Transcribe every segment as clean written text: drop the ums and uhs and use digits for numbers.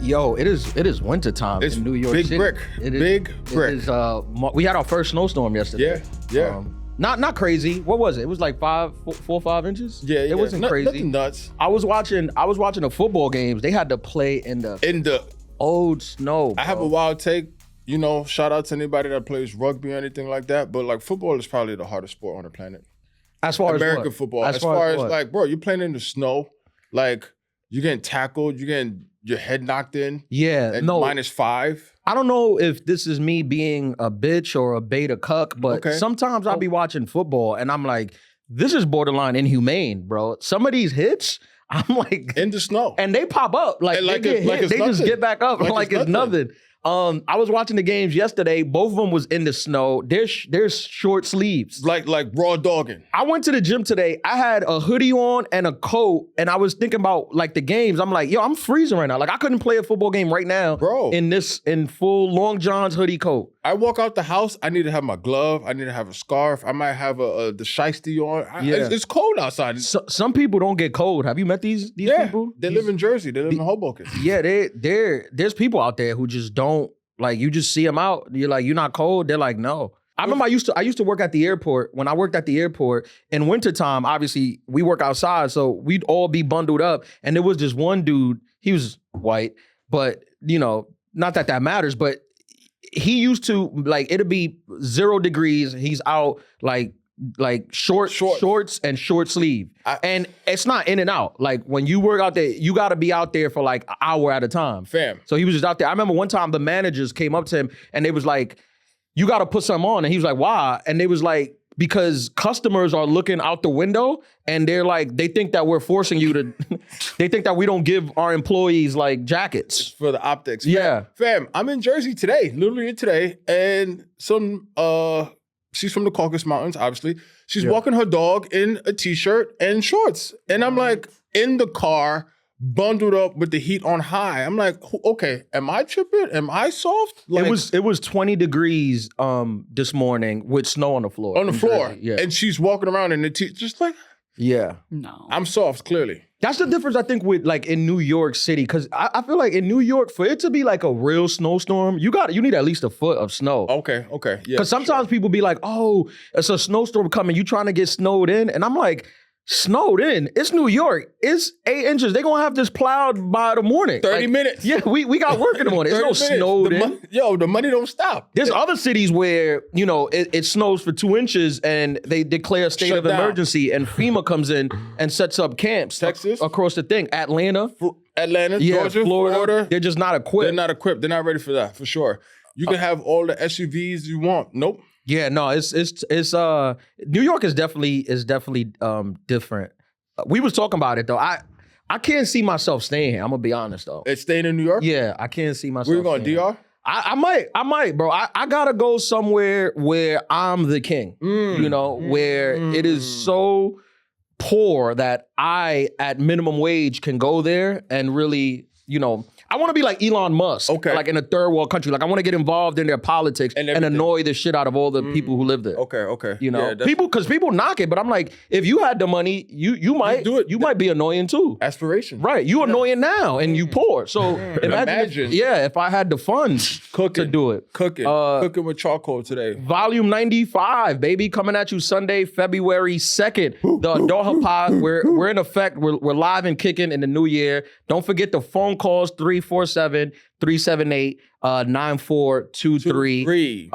Yo, it is wintertime in New York City. Big brick. We had our first snowstorm yesterday. Yeah. Not crazy. What was it? It was like 4 or 5 inches. Yeah. It wasn't crazy. Nothing nuts. I was watching the football games. They had to play in the old snow. Bro. I have a wild take. You know, shout out to anybody that plays rugby or anything like that. But like football is probably the hardest sport on the planet. As far as American football. As far as like, bro, you're playing in the snow. Like you're getting tackled. You're getting your head knocked in. Yeah. At no. -5. I don't know if this is me being a bitch or a beta cuck, but sometimes I'll be watching football and I'm like, this is borderline inhumane, bro. Some of these hits, I'm like in the snow, and they pop up like they get hit, they just get back up like it's nothing. I was watching the games yesterday. Both of them was in the snow. There's short sleeves, like raw dogging. I went to the gym today. I had a hoodie on and a coat, and I was thinking about like the games. I'm like, yo, I'm freezing right now. Like I couldn't play a football game right now, bro. In full long johns hoodie coat. I walk out the house. I need to have my glove. I need to have a scarf. I might have the shiesty on. It's cold outside. Some people don't get cold. Have you met these people? They live in Jersey. They live in Hoboken. Yeah, there's people out there who just don't. Like you just see them out. You're like, you're not cold. They're like, no. I remember I used to work at the airport. When I worked at the airport in wintertime, obviously we work outside, so we'd all be bundled up. And there was this one dude. He was white, but you know, not that matters. But he used to like it'd be 0 degrees. He's out like shorts and short sleeve. And it's not in and out. Like when you work out there, you got to be out there for like an hour at a time. Fam. So he was just out there. I remember one time the managers came up to him and they was like, you got to put something on. And he was like, why? And they was like, because customers are looking out the window and they're like, they think that we're forcing you to, they think that we don't give our employees like jackets. It's for the optics. Yeah. Fam, I'm in Jersey today, literally today. And she's from the Caucasus Mountains, obviously. She's walking her dog in a t-shirt and shorts. And I'm like, in the car, bundled up with the heat on high. I'm like, okay, am I tripping? Am I soft? Like, it was 20 degrees this morning with snow on the floor. On the floor. Jersey. Yeah. And she's walking around in the just like, yeah. No. I'm soft, clearly. That's the difference, I think, with like in New York City. Cause I feel like in New York, for it to be like a real snowstorm, you need at least a foot of snow. Okay. Yeah. Cause sometimes people be like, oh, it's a snowstorm coming. You trying to get snowed in? And I'm like, snowed in? It's New York. It's 8 inches. They're gonna have this plowed by the morning. 30 minutes. Yeah, we got work in the morning. It's no snowed in. The money don't stop. There's other cities where, you know, it snows for 2 inches and they declare a state of emergency and FEMA comes in and sets up camps. Texas. Across the thing. Atlanta, Georgia, Florida. They're just not equipped. They're not equipped. They're not ready for that, for sure. You can have all the SUVs you want. Nope. Yeah, no, it's New York is definitely different. We was talking about it though. I can't see myself staying here. I'm gonna be honest though. It's staying in New York? Yeah, I can't see myself. Where you going, DR? I might, bro. I gotta go somewhere where I'm the king. You know, where it is so poor that I, at minimum wage, can go there and really, you know, I want to be like Elon Musk, like in a third world country. Like I want to get involved in their politics and annoy the shit out of all the people who live there. Okay. You know, because people knock it, but I'm like, if you had the money, you might do it. You might be annoying too. Aspiration, right? You annoying now, and you poor. So imagine if I had the funds to do it. Cooking with charcoal today. Volume 95, baby, coming at you Sunday, February 2nd. The Adulthood Pod, we're in effect. We're live and kicking in the new year. Don't forget the phone calls. 347-378-9423.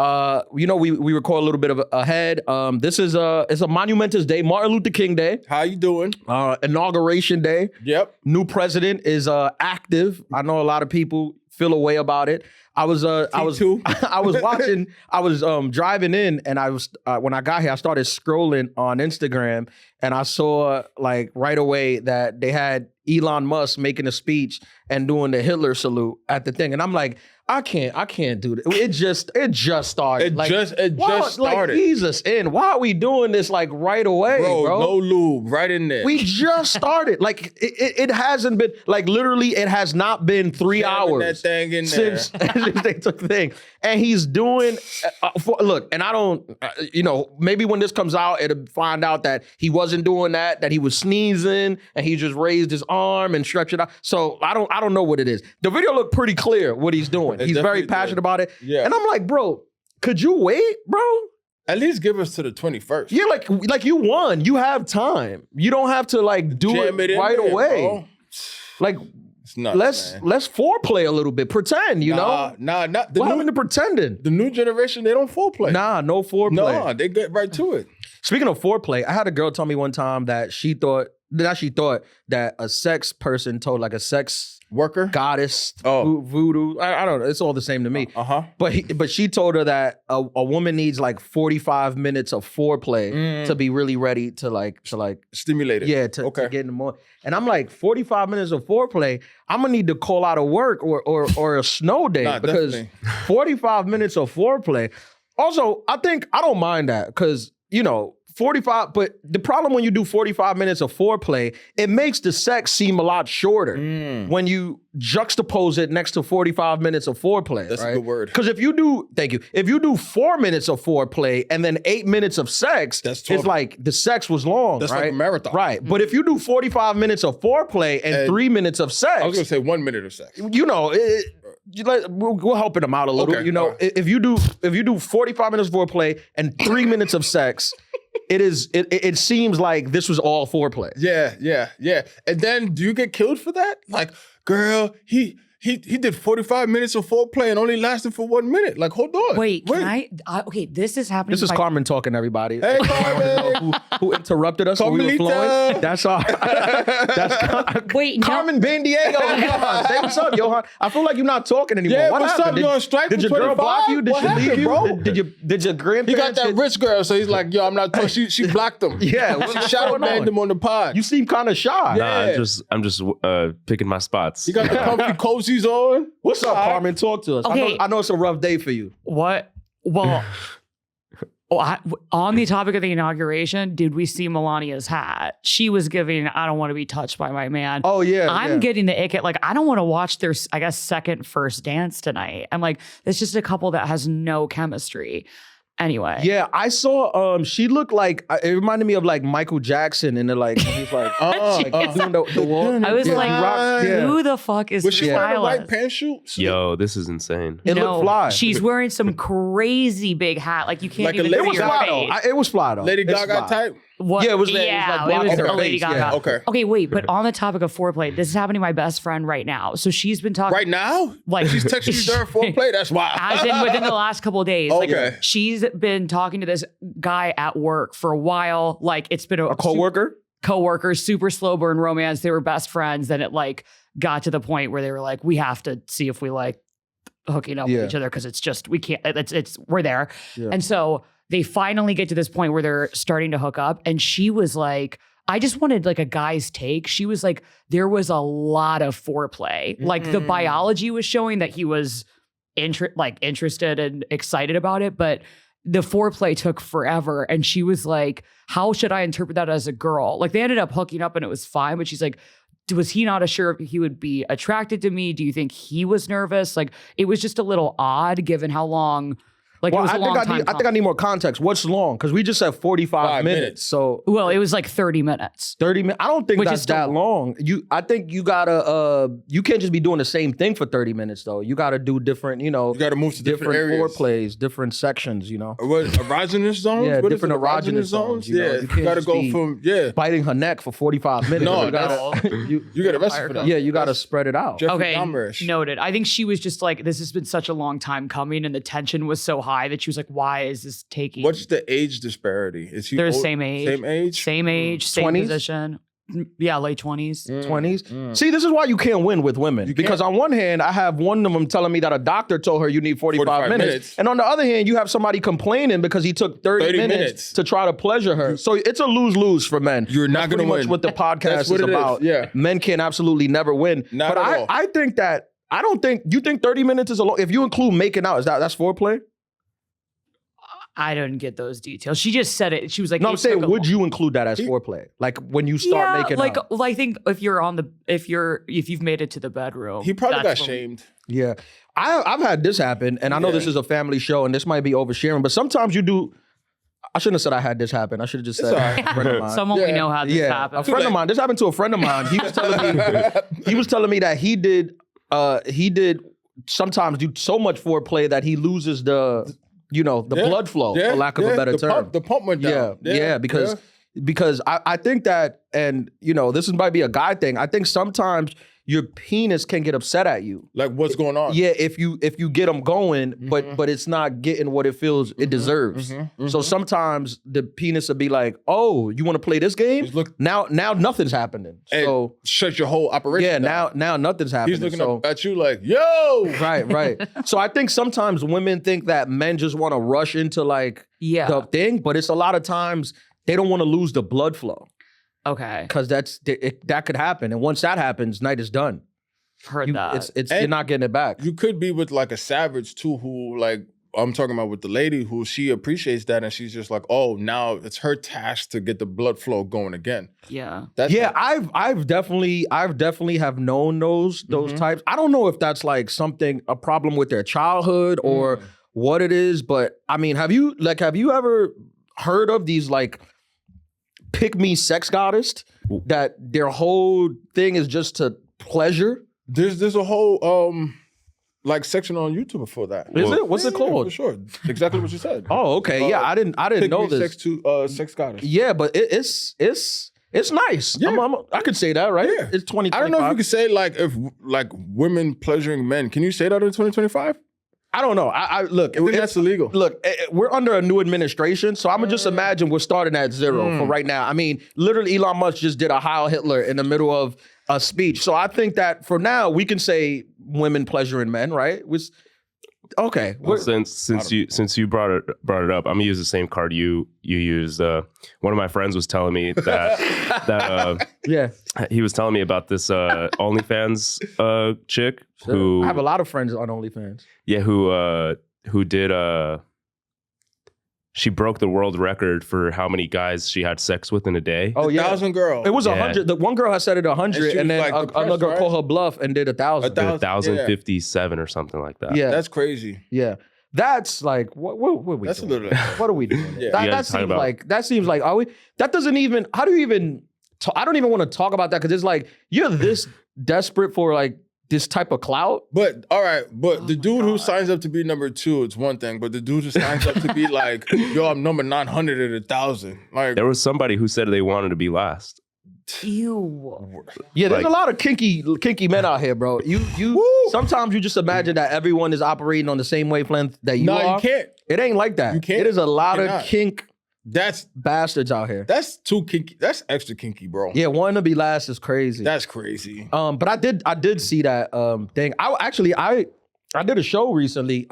You know, we record a little bit of ahead. This is it's a monumentous day, Martin Luther King Day. How you doing? Inauguration day. Yep. New president is active. I know a lot of people feel a way about it. I was driving in, and I was when I got here, I started scrolling on Instagram, and I saw like right away that they had Elon Musk making a speech and doing the Hitler salute at the thing, and I'm like, I can't do this. It just started. It just started. Like, ease us in. Why are we doing this like right away, bro? No lube, right in there. We just started. Like it hasn't been like literally. It has not been 3 hours that thing in there. since they took the thing. And he's doing. Look, and I don't. Maybe when this comes out, it'll find out that he wasn't doing that. That he was sneezing and he just raised his arm and stretched it out. So I don't know what it is. The video looked pretty clear what he's doing. He's very passionate about it. Yeah. And I'm like, bro, could you wait, bro? At least give us to the 21st. Yeah, like you won. You have time. You don't have to like do it right away. Bro. Like it's nuts, let's foreplay a little bit. Pretend, you know? Nah. What happened to pretending? The new generation, they don't foreplay. Nah, no foreplay. No, they get right to it. Speaking of foreplay, I had a girl tell me one time that she thought that a sex person told like a sex worker, goddess, voodoo. I don't know. It's all the same to me. But she told her that a woman needs like 45 minutes of foreplay to be really ready to stimulate it. Yeah, to get in the morning. And I'm like, 45 minutes of foreplay. I'm gonna need to call out of work or a snow day because definitely. 45 minutes of foreplay. Also, I don't mind that because 45, but the problem when you do 45 minutes of foreplay, it makes the sex seem a lot shorter when you juxtapose it next to 45 minutes of foreplay. That's right? a good word. Because if you do 4 minutes of foreplay and then 8 minutes of sex, it's like the sex was long. That's right? like a marathon. Right. But if you do 45 minutes of foreplay and 3 minutes of sex. I was going to say 1 minute of sex. We're helping them out a little. Okay, if you do 45 minutes of foreplay and 3 minutes of sex, it seems like this was all foreplay. Yeah. And then do you get killed for that? Like, girl, he did 45 minutes of foreplay and only lasted for 1 minute. Like, hold on. Wait. Okay, this is happening. This is Carmen talking, everybody. Hey, Carmen. Who interrupted us when we were flowing? That's all. Carmen Bandiego. Johan. Say what's up, Johan. I feel like you're not talking anymore. Yeah, what what's happened? up? You on strike Did for your girl 25? block you? Did What she leave happened, you? bro? Did your grandparents? He got that rich girl, so he's like, yo, I'm not talking. She blocked him. Yeah, she shadow banned him on the pod. You seem kind of shy. Yeah. I'm just picking my spots. He got the comfy cozies on. What's up, Carmen? Talk to us. Okay. I know it's a rough day for you. What? Well, on the topic of the inauguration, did we see Melania's hat? She was giving, I don't want to be touched by my man. Oh, yeah. I'm getting the ick at, like, I don't want to watch their, I guess, first dance tonight. I'm like, it's just a couple that has no chemistry. Anyway. Yeah, I saw, she looked like, it reminded me of like Michael Jackson and like, he's like, doing the walk. I was who the fuck is Was she wearing a stylist? white pantsuit? Yo, this is insane. It looked fly. She's wearing some crazy big hat. Like you can't Like a even lady- see It was your fly face. though. It was fly though. Lady It's Gaga fly. type? What? Yeah, it was blocking a her Lady face, Gaga. yeah. Okay. Okay, wait, but on the topic of foreplay, this is happening to my best friend right now. So she's been talking Right now? like She's texting you during foreplay? That's wild. as in within the last couple of days. Okay. Like she's been talking to this guy at work for a while. Like it's been A coworker? Coworker, super slow burn romance. They were best friends. Then it like got to the point where they were like, we have to see if we like hooking up with each other because it's just we can't. It's we're there. Yeah. And so they finally get to this point where they're starting to hook up. And she was like, I just wanted like a guy's take. She was like, there was a lot of foreplay. Like the biology was showing that he was interested and excited about it, but the foreplay took forever. And she was like, how should I interpret that as a girl? Like they ended up hooking up and it was fine, but she's like, was he not sure if he would be attracted to me? Do you think he was nervous? Like it was just a little odd given how long. Like Well, it was a long time. I think I need more context. What's long? Because we just said 45 minutes. So Well, it was like 30 minutes. 30 minutes. I don't think Which that's is still that long. I think you gotta. You can't just be doing the same thing for 30 minutes though. You gotta do different. You gotta move to different areas. foreplays, different sections. What, erogenous zones? Yeah, What is different it, erogenous zones. You Yeah, can't you gotta just go be from biting her neck for 45 minutes. No, you gotta, you get arrested for that. yeah, you gotta spread it out. Jeffrey Okay, Dahmer-ish. noted. I think she was just like, this has been such a long time coming, and the tension was so high that she was like, why is this taking? What's the age disparity? Is he They're the old- same age. Same age? Same age, same 20s? position. Yeah, late 20s. 20s. See, this is why you can't win with women. Because on one hand, I have one of them telling me that a doctor told her you need 45 minutes. And on the other hand, you have somebody complaining because he took 30 minutes to try to pleasure her. So it's a lose-lose for men. You're not going to win. That's what the podcast That's what is it is, about. yeah. Men can absolutely never win. Not but at all. I think that I don't think you think 30 minutes is a long. If you include making out, that's foreplay? I didn't get those details. She just said it. She was like, No, I'm "It saying, took a would long-" you include that as foreplay? Like when you start making like, out. well, I think if you've made it to the bedroom, He probably got that's when- shamed. Yeah. I've had this happen, and I know this is a family show, and this might be oversharing, but sometimes you do. I shouldn't have said I had this happen. I should have just said all right. a friend of mine. Someone we know had this Yeah, happen. a friend of mine. This happened to a friend of mine. He was telling me that he did sometimes do so much foreplay that he loses the blood flow, for lack of a better term. The pump went down. Yeah, because I think that, and this might be a guy thing. I think sometimes your penis can get upset at you. Like what's going on? Yeah, if you get them going, but it's not getting what it feels it deserves. So sometimes the penis will be like, "Oh, you want to play this game? Now nothing's happening." And so shut your whole operation. yeah, down. now nothing's happening. He's looking so, up at you like, "Yo!" right. So I think sometimes women think that men just want to rush into like the thing, but it's a lot of times they don't want to lose the blood flow. Okay. Because that could happen, and once that happens, night is done. Heard that. You're not getting it back. You could be with like a savage too, who like I'm talking about with the lady who she appreciates that, and she's just like, oh, now it's her task to get the blood flow going again. Yeah. I've definitely have known those types. I don't know if that's like a problem with their childhood or what it is, but I mean, have you ever heard of these like pick me sex goddess that their whole thing is just to pleasure? There's a whole like section on YouTube for that. Is it? What's it called? For sure. Exactly what you said. Oh, okay. Yeah, I didn't know this. Sex goddess. Yeah, but it's nice. Yeah. I could say that, right? Yeah. It's 2025. I don't know if you could say like if like women pleasuring men. Can you say that in 2025? I don't know. I look. I think that's illegal. Look, we're under a new administration, so I'm gonna just imagine we're starting at zero for right now. I mean, literally, Elon Musk just did a Heil Hitler in the middle of a speech. So I think that for now we can say women pleasuring men, right? Okay. Well, since you brought it up, I'm gonna use the same card you used. One of my friends was telling me that he was telling me about this OnlyFans chick who I have a lot of friends on OnlyFans. Yeah, who did she broke the world record for how many guys she had sex with in a day. Oh yeah, 1,000 girls. It was 100. The one girl had said it 100, and then like another girl right? called her bluff and did 1,000. 1,057 or something like that. Yeah, That's crazy. Yeah, that's like what are we? That's doing? a little. What are we doing? Yeah. That seems like are we? That doesn't even. How do you even? I don't even want to talk about that because it's like you're this desperate for like this type of clout. But all right, but the dude who signs up to be number 2, it's one thing. But the dude who signs up to be like, yo, I'm number 900 at 1,000. Like there was somebody who said they wanted to be last. Ew. Yeah, there's a lot of kinky men out here, bro. You sometimes you just imagine that everyone is operating on the same wavelength that you are. No, you can't. It ain't like that. You can't. It is a lot You're of not. kink That's bastards out here. too kinky. That's extra kinky, bro. Yeah, wanting to be last is crazy. That's crazy. But I did see that thing. I did a show recently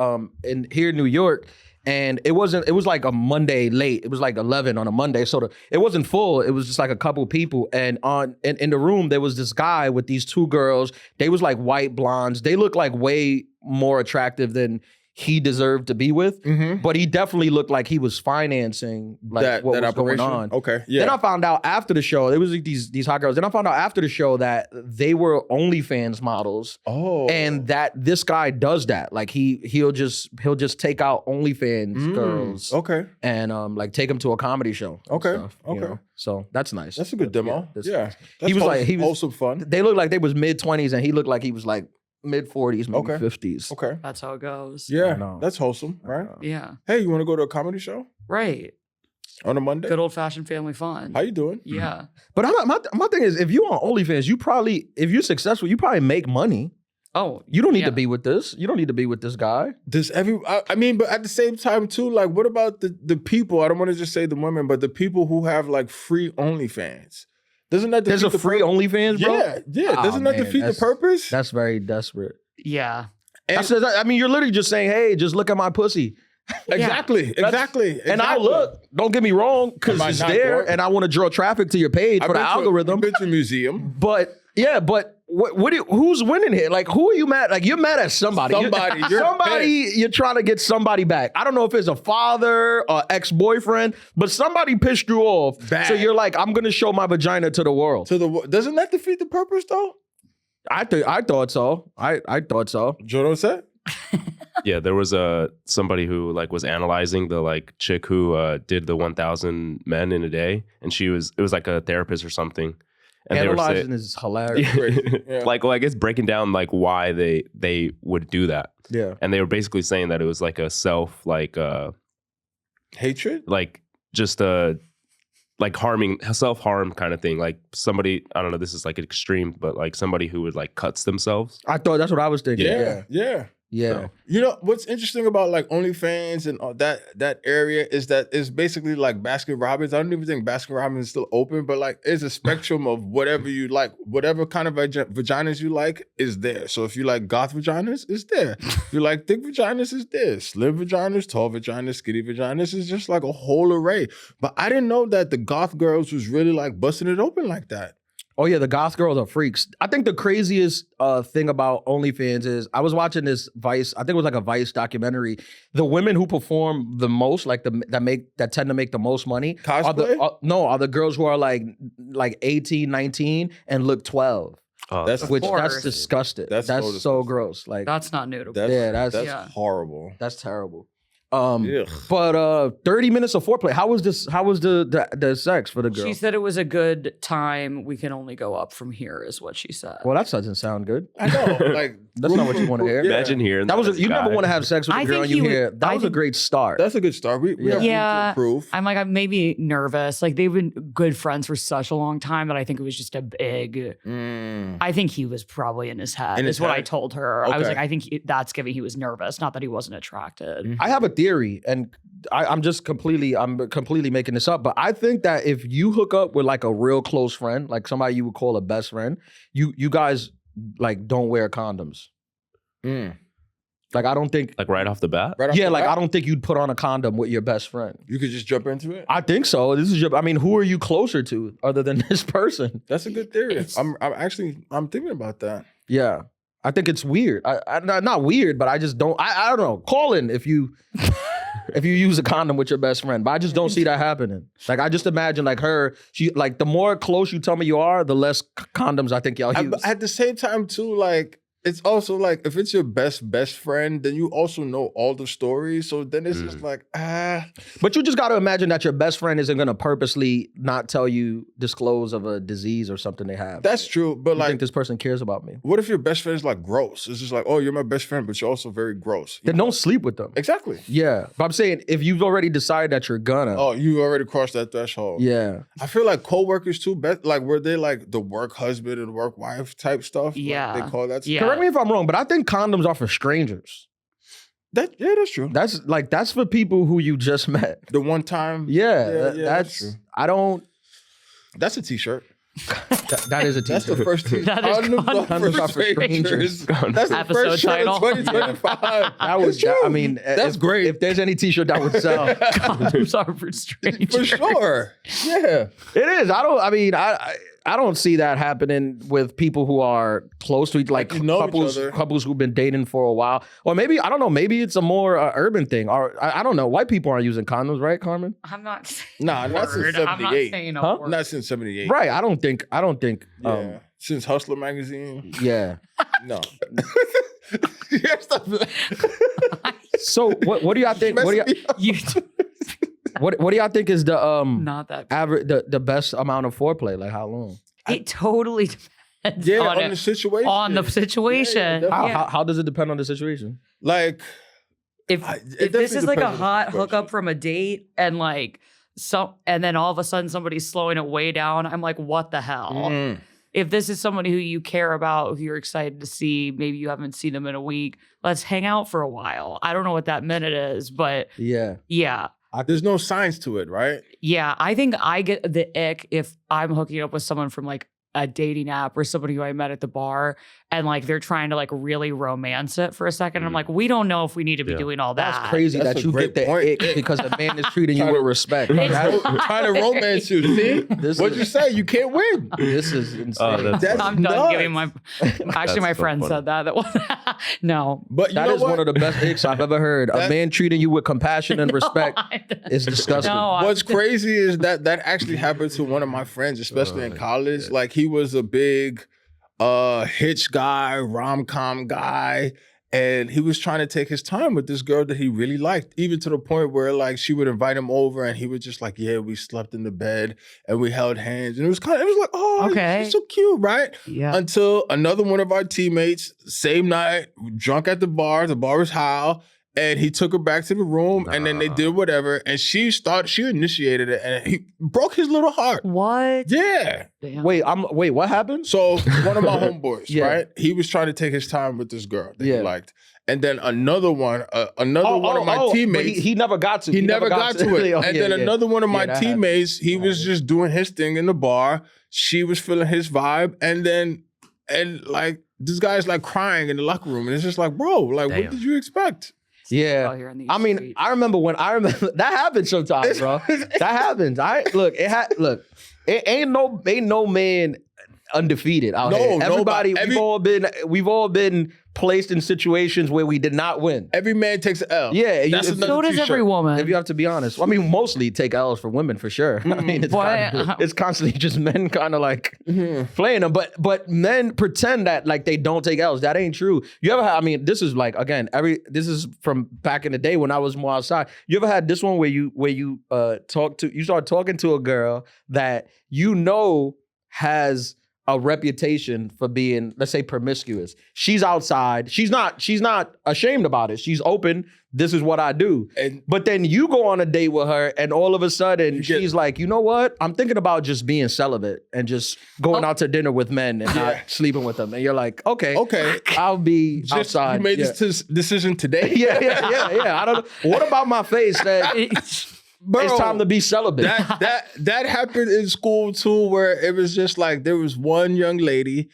in here in New York, and it was like a Monday late. It was like 11 on a Monday, so it wasn't full. It was just like a couple people, and in the room there was this guy with these 2 girls. They was like white blondes. They looked like way more attractive than he deserved to be with, but he definitely looked like he was financing like what was operation? going on. Okay, yeah. Then I found out after the show, there was like these hot girls. Then I found out after the show that they were OnlyFans models. Oh, And that this guy does that. Like he'll just take out OnlyFans girls. Okay. And like take them to a comedy show. and Okay, stuff, you okay. know? So that's nice. That's a good demo. Yeah. He was like wholesome fun. They looked like they was mid-20s and he looked like he was like mid-40s, maybe Okay. 50s. Okay. That's how it goes. Yeah, know. that's wholesome, right? Yeah. Hey, you want to go to a comedy show Right. on a Monday? Good old fashioned family fun. How you doing? Yeah. But my thing is, if you on OnlyFans, if you're successful, you probably make money. Oh, You don't need to yeah. be with this. You don't need to be with this guy. I mean, but at the same time too, like, what about the people? I don't want to just say the women, but the people who have like free OnlyFans. Doesn't that There's a defeat the free purpose? OnlyFans, bro? Yeah. Oh, Doesn't that man, defeat the that's- purpose? That's very desperate. Yeah. I mean, you're literally just saying, hey, just look at my pussy. Exactly. And I look, don't get me wrong, because Am I it's not there going? and I want to draw traffic to your page for the algorithm. I've been to a museum. But yeah, but who's winning here? Like, who are you mad? Like, you're mad at somebody. You're trying to get somebody back. I don't know if it's a father or ex-boyfriend, but somebody pissed you off. Bad. So you're like, I'm gonna show my vagina to the world. Doesn't that defeat the purpose though? I thought so. I thought so. Joe said. Yeah, there was somebody who like was analyzing the like chick who did the 1,000 men in a day, and it was like a therapist or something. And analyzing is hilarious. Yeah. like it's breaking down like why they would do that. Yeah, and they were basically saying that it was like a self hatred, like just like self-harm kind of thing. Like somebody, I don't know, this is like extreme, but like somebody who would like cuts themselves. I thought that's what I was thinking. Yeah. So. You know what's interesting about like OnlyFans and all that area is that it's basically like Baskin Robbins. I don't even think Baskin Robbins is still open, but like it's a spectrum of whatever you like, whatever kind of vaginas you like is there. So if you like goth vaginas, it's there. If you like thick vaginas, it's there. Slim vaginas, tall vaginas, skinny vaginas, is just like a whole array. But I didn't know that the goth girls was really like busting it open like that. Oh yeah, the goth girls are freaks. I think the craziest thing about OnlyFans is I was watching this Vice. I think it was like a Vice documentary. The women who perform the most, like that tend to make the most money, cosplay. Are the girls who are like 18, 19 and look 12. Oh, that's disgusting. That's so gross. Like that's not notable. That's horrible. That's terrible. But 30 minutes of foreplay. How was this? How was the sex for the girl? She said it was a good time. We can only go up from here, is what she said. Well, that doesn't sound good. I know. Like that's not what you want to hear. Imagine hearing that was. You never want to have sex with a girl and you hear that was a great start. That's a good start. We have room to improve. I'm like, I'm maybe nervous. Like they've been good friends for such a long time that I think it was just a big. I think he was probably in his head. Is what I told her. Okay. I was like, I think that's giving he was nervous, not that he wasn't attracted. I have a theory, and I'm completely making this up, but I think that if you hook up with like a real close friend, like somebody you would call a best friend, you guys like don't wear condoms. Like I don't think like right off the bat. I don't think you'd put on a condom with your best friend. You could just jump into it. I think so. Who are you closer to other than this person? That's a good theory. I'm thinking about that. Yeah. I think it's weird. Not weird, but I just don't. I don't know. Call in if you use a condom with your best friend, but I just don't see that happening. Like I just imagine like her. She like the more close you tell me you are, the less condoms I think y'all use. At the same time, too, like. It's also like if it's your best friend, then you also know all the stories. So then it's just like But you just got to imagine that your best friend isn't going to purposely not disclose of a disease or something they have. That's true, but I think this person cares about me. What if your best friend is like gross? It's just like, oh, you're my best friend, but you're also very gross. Then don't sleep with them. Exactly. Yeah, but I'm saying if you've already decided that you're gonna. Oh, you already crossed that threshold. Yeah. I feel like coworkers too. Like were they like the work husband and work wife type stuff? Yeah, like they call that. Yeah. Correct me if I'm wrong, but I think condoms are for strangers. That's true. That's for people who you just met. The one time. That's true. I don't. That's a t-shirt. That is a t-shirt. That's the first t-shirt. That is condoms are for strangers. That's the episode first shirt title. of 2025. That's great. If there's any t-shirt that would sell, Condoms are for strangers. For sure. Yeah. It is. I don't see that happening with people who are close to like couples who've been dating for a while. Or maybe, I don't know, maybe it's a more urban thing. Or I don't know. White people aren't using condoms, right, Carmen? I'm not saying not since 78. I'm not saying a word. Not since 78. Right. I don't think. Since Hustler magazine. Yeah. No. So what do y'all think? What do y'all think is the not that average the best amount of foreplay? Like how long? It totally depends on the situation. On the situation. How does it depend on the situation? Like if this is like a hot hookup from a date and like and then all of a sudden somebody's slowing it way down, I'm like, what the hell? If this is somebody who you care about, who you're excited to see, maybe you haven't seen them in a week, let's hang out for a while. I don't know what that minute is, but yeah. There's no signs to it, right? Yeah, I think I get the ick if I'm hooking up with someone from like a dating app or somebody who I met at the bar, and like they're trying to like really romance it for a second. I'm like, we don't know if we need to be doing all that. That's crazy That's that a you great get the point. ick because a man is treating you with respect. Trying to romance you. See? What'd you say? You can't win. This is insane. Oh, That's I'm done nuts. giving my. Actually, my so friend funny. said that. That was no. But you That know is what? one of the best icks I've ever heard. A man treating you with compassion and respect is disgusting. No, What's crazy is that actually happened to one of my friends, especially in college. Like he was a big hitch guy, rom-com guy, and he was trying to take his time with this girl that he really liked, even to the point where like she would invite him over and he would just like, yeah, we slept in the bed and we held hands. And it was like, oh, Okay. he's so cute, right? Yeah. Until another one of our teammates, same night, drunk at the bar was Hal, and he took her back to the room and then they did whatever, and she initiated it and he broke his little heart. What? Yeah. Damn. Wait, what happened? So one of my homeboys, Yeah. right? He was trying to take his time with this girl that he Yeah. liked. And then another one of my but teammates, he never got to. he never got to it. Oh, And yeah, then yeah. another one of my Yeah, that happened. teammates, he was just doing his thing in the bar. She was feeling his vibe. And like, this guy's like crying in the locker room. And it's just like, bro, like, what Damn. did you expect? Out Yeah. here on these I mean, streets. I remember that happens sometimes, bro. That happens. It ain't no man undefeated out No, here. nobody. Everybody, we've all been placed in situations where we did not win. Every man takes an L. Yeah, That's if- another so does t-shirt. every woman. If you have to be honest, I mean, mostly take L's for women for sure. I mean, it's constantly just men kind of like playing them, but men pretend that like they don't take L's. That ain't true. You ever had? I mean, this is like again, this is from back in the day when I was more outside. You ever had this one where you start talking to a girl that you know has a reputation for being, let's say, promiscuous. She's outside. She's not ashamed about it. She's open. This is what I do. But then you go on a date with her and all of a sudden she's like, you know what? I'm thinking about just being celibate and just going out to dinner with men and not sleeping with them. And you're like, okay, I'll be outside. You made this decision today? Yeah. I don't know. What about my face that Bro, it's time to be celibate? That happened in school too, where it was just like there was one young lady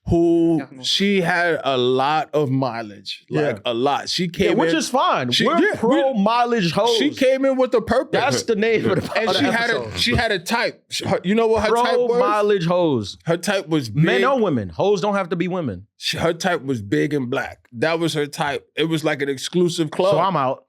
who she had a lot of mileage, like a lot. She came which in, is fine. We're pro mileage hoes. She came in with a purpose. That's the name of the and episode. she had a type. You know what her type Pro was? mileage hoes. Her type was big. Men or women. Hoes don't have to be women. Her type was big and black. That was her type. It was like an exclusive club. So I'm out.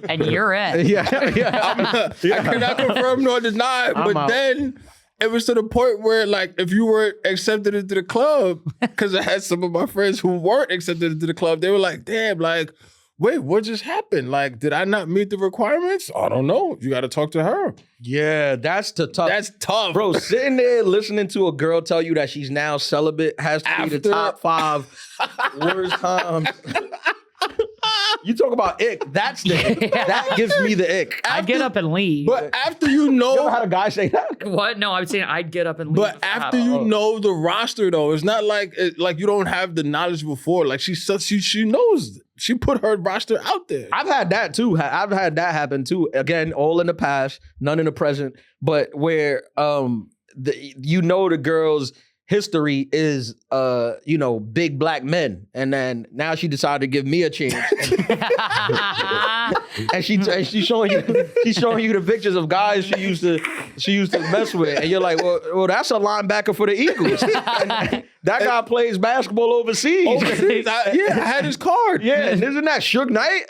and you're in. Yeah. I cannot confirm nor deny, I'm but out. then it was to the point where, like, if you were accepted into the club, because I had some of my friends who weren't accepted into the club, they were like, damn, like, wait, what just happened? Like, did I not meet the requirements? I don't know. You got to talk to her. Yeah, that's the tough. That's tough. Bro, sitting there listening to a girl tell you that she's now celibate has to be the top 5 worst times. You talk about ick. That's the ick. That gives me the ick. I'd get up and leave. But after you know... You ever had a guy say that? What? No, I'm saying I'd get up and leave. But after you know the roster, though, it's not like you don't have the knowledge before. Like she knows. She put her roster out there. I've had that too. I've had that happen too. Again, all in the past, none in the present. But where the girl's history is big black men, and then now she decided to give me a chance. And she's showing you the pictures of guys she used to mess with, and you're like, well, that's a linebacker for the Eagles. And that guy plays basketball overseas. I had his card. Yeah, and isn't that Suge Knight?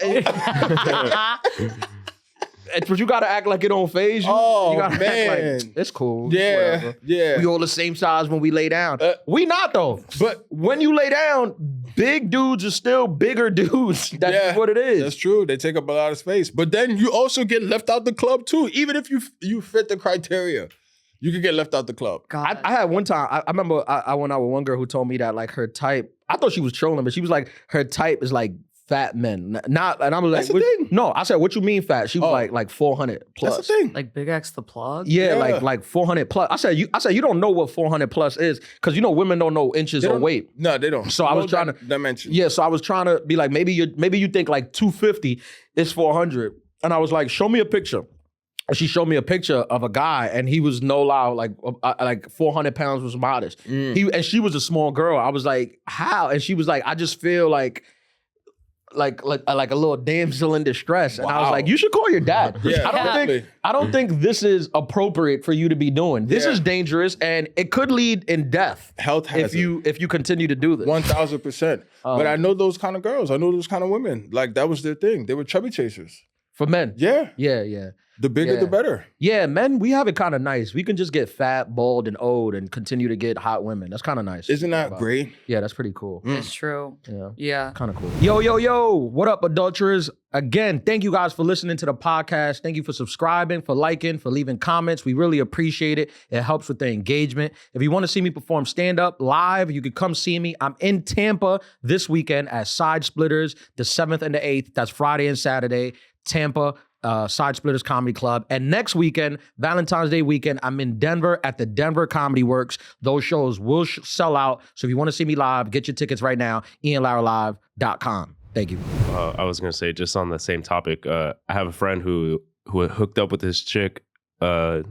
But you gotta act like it don't phase you. Oh, You gotta man. act like it's cool. Yeah, Whatever. yeah. We all the same size when we lay down. We not though. But when you lay down, big dudes are still bigger dudes. That's what it is. That's true. They take up a lot of space. But then you also get left out the club too. Even if you fit the criteria, you could get left out the club. God. I had one time, I remember I went out with one girl who told me that like her type, I thought she was trolling, but she was like, her type is like fat men. Not, and I was like, That's the thing. No, I said, what you mean fat? She was like 400 plus. That's the thing. Like Big X the plug? Yeah, Yeah. like 400 plus. I said you don't know what 400 plus is because women don't know inches or weight. No, they don't. So I was trying to dimension. Yeah, so I was trying to be like, maybe you think like 250 is 400, and I was like, show me a picture. And she showed me a picture of a guy, and he was no lie, like 400 pounds was modest. And she was a small girl. I was like, how? And she was like, I just feel like a little damsel in distress. And I was like, you should call your dad. I don't think this is appropriate for you to be doing. This is dangerous, and it could lead in death. Health hazard. if you continue to do this. 1000%. But I know those kind of girls. I know those kind of women. Like that was their thing. They were chubby chasers. For men. Yeah. Yeah. The bigger, the better. Yeah, men, we have it kind of nice. We can just get fat, bald, and old and continue to get hot women. That's kind of nice. Isn't that great? Yeah, that's pretty cool. It's true. Yeah. Kind of cool. Yo. What up, adulterers? Again, thank you guys for listening to the podcast. Thank you for subscribing, for liking, for leaving comments. We really appreciate it. It helps with the engagement. If you want to see me perform stand-up live, you can come see me. I'm in Tampa this weekend at Side Splitters, the 7th and the 8th. That's Friday and Saturday. Tampa, Side Splitters Comedy Club. And next weekend, Valentine's Day weekend, I'm in Denver at the Denver Comedy Works. Those shows will sell out. So if you want to see me live, get your tickets right now, ianlaralive.com. Thank you. I was going to say, just on the same topic, I have a friend who hooked up with this chick a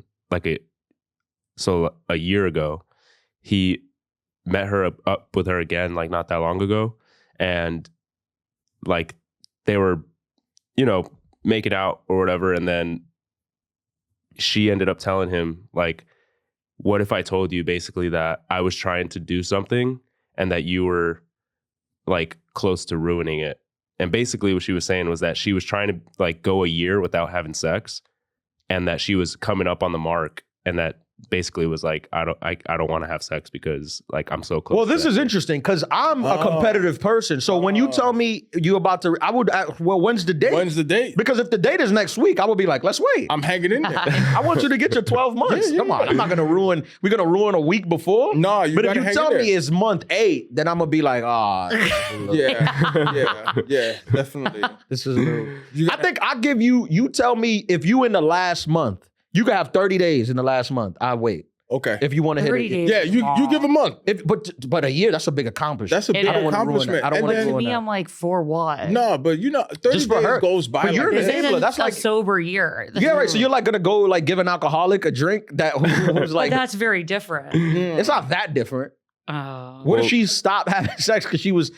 year ago. He met her up with her again, like not that long ago. And like they were, make it out or whatever, and then she ended up telling him, like, what if I told you basically that I was trying to do something and that you were like close to ruining it? And basically what she was saying was that she was trying to like go a year without having sex, and that she was coming up on the mark, and that basically was like, I don't want to have sex because like I'm so close. Well, this is interesting because I'm a competitive person. So when you tell me you about to, I would, when's the date? When's the date? Because if the date is next week, I would be like, let's wait. I'm hanging in there. I want you to get your 12 months. Come on, I'm not gonna ruin. We're gonna ruin a week before. No, you. But gotta if you hang tell in me there. it's month 8, then I'm gonna be like, yeah, definitely. This is new. I think I give you. You tell me if you in the last month. You can have 30 days in the last month. I wait. Okay. If you want to hit it. Yeah, you give a month. But a year, that's a big accomplishment. That's a big accomplishment. I don't want to ruin me, that. I'm like, for what? No, but 30 Just for days her. goes by. But you're like an that. enabler. That's a like sober year. Yeah, right. So you're like gonna go like give an alcoholic a drink that who's like But that's very different. it's not that different. What if she stopped having sex because she was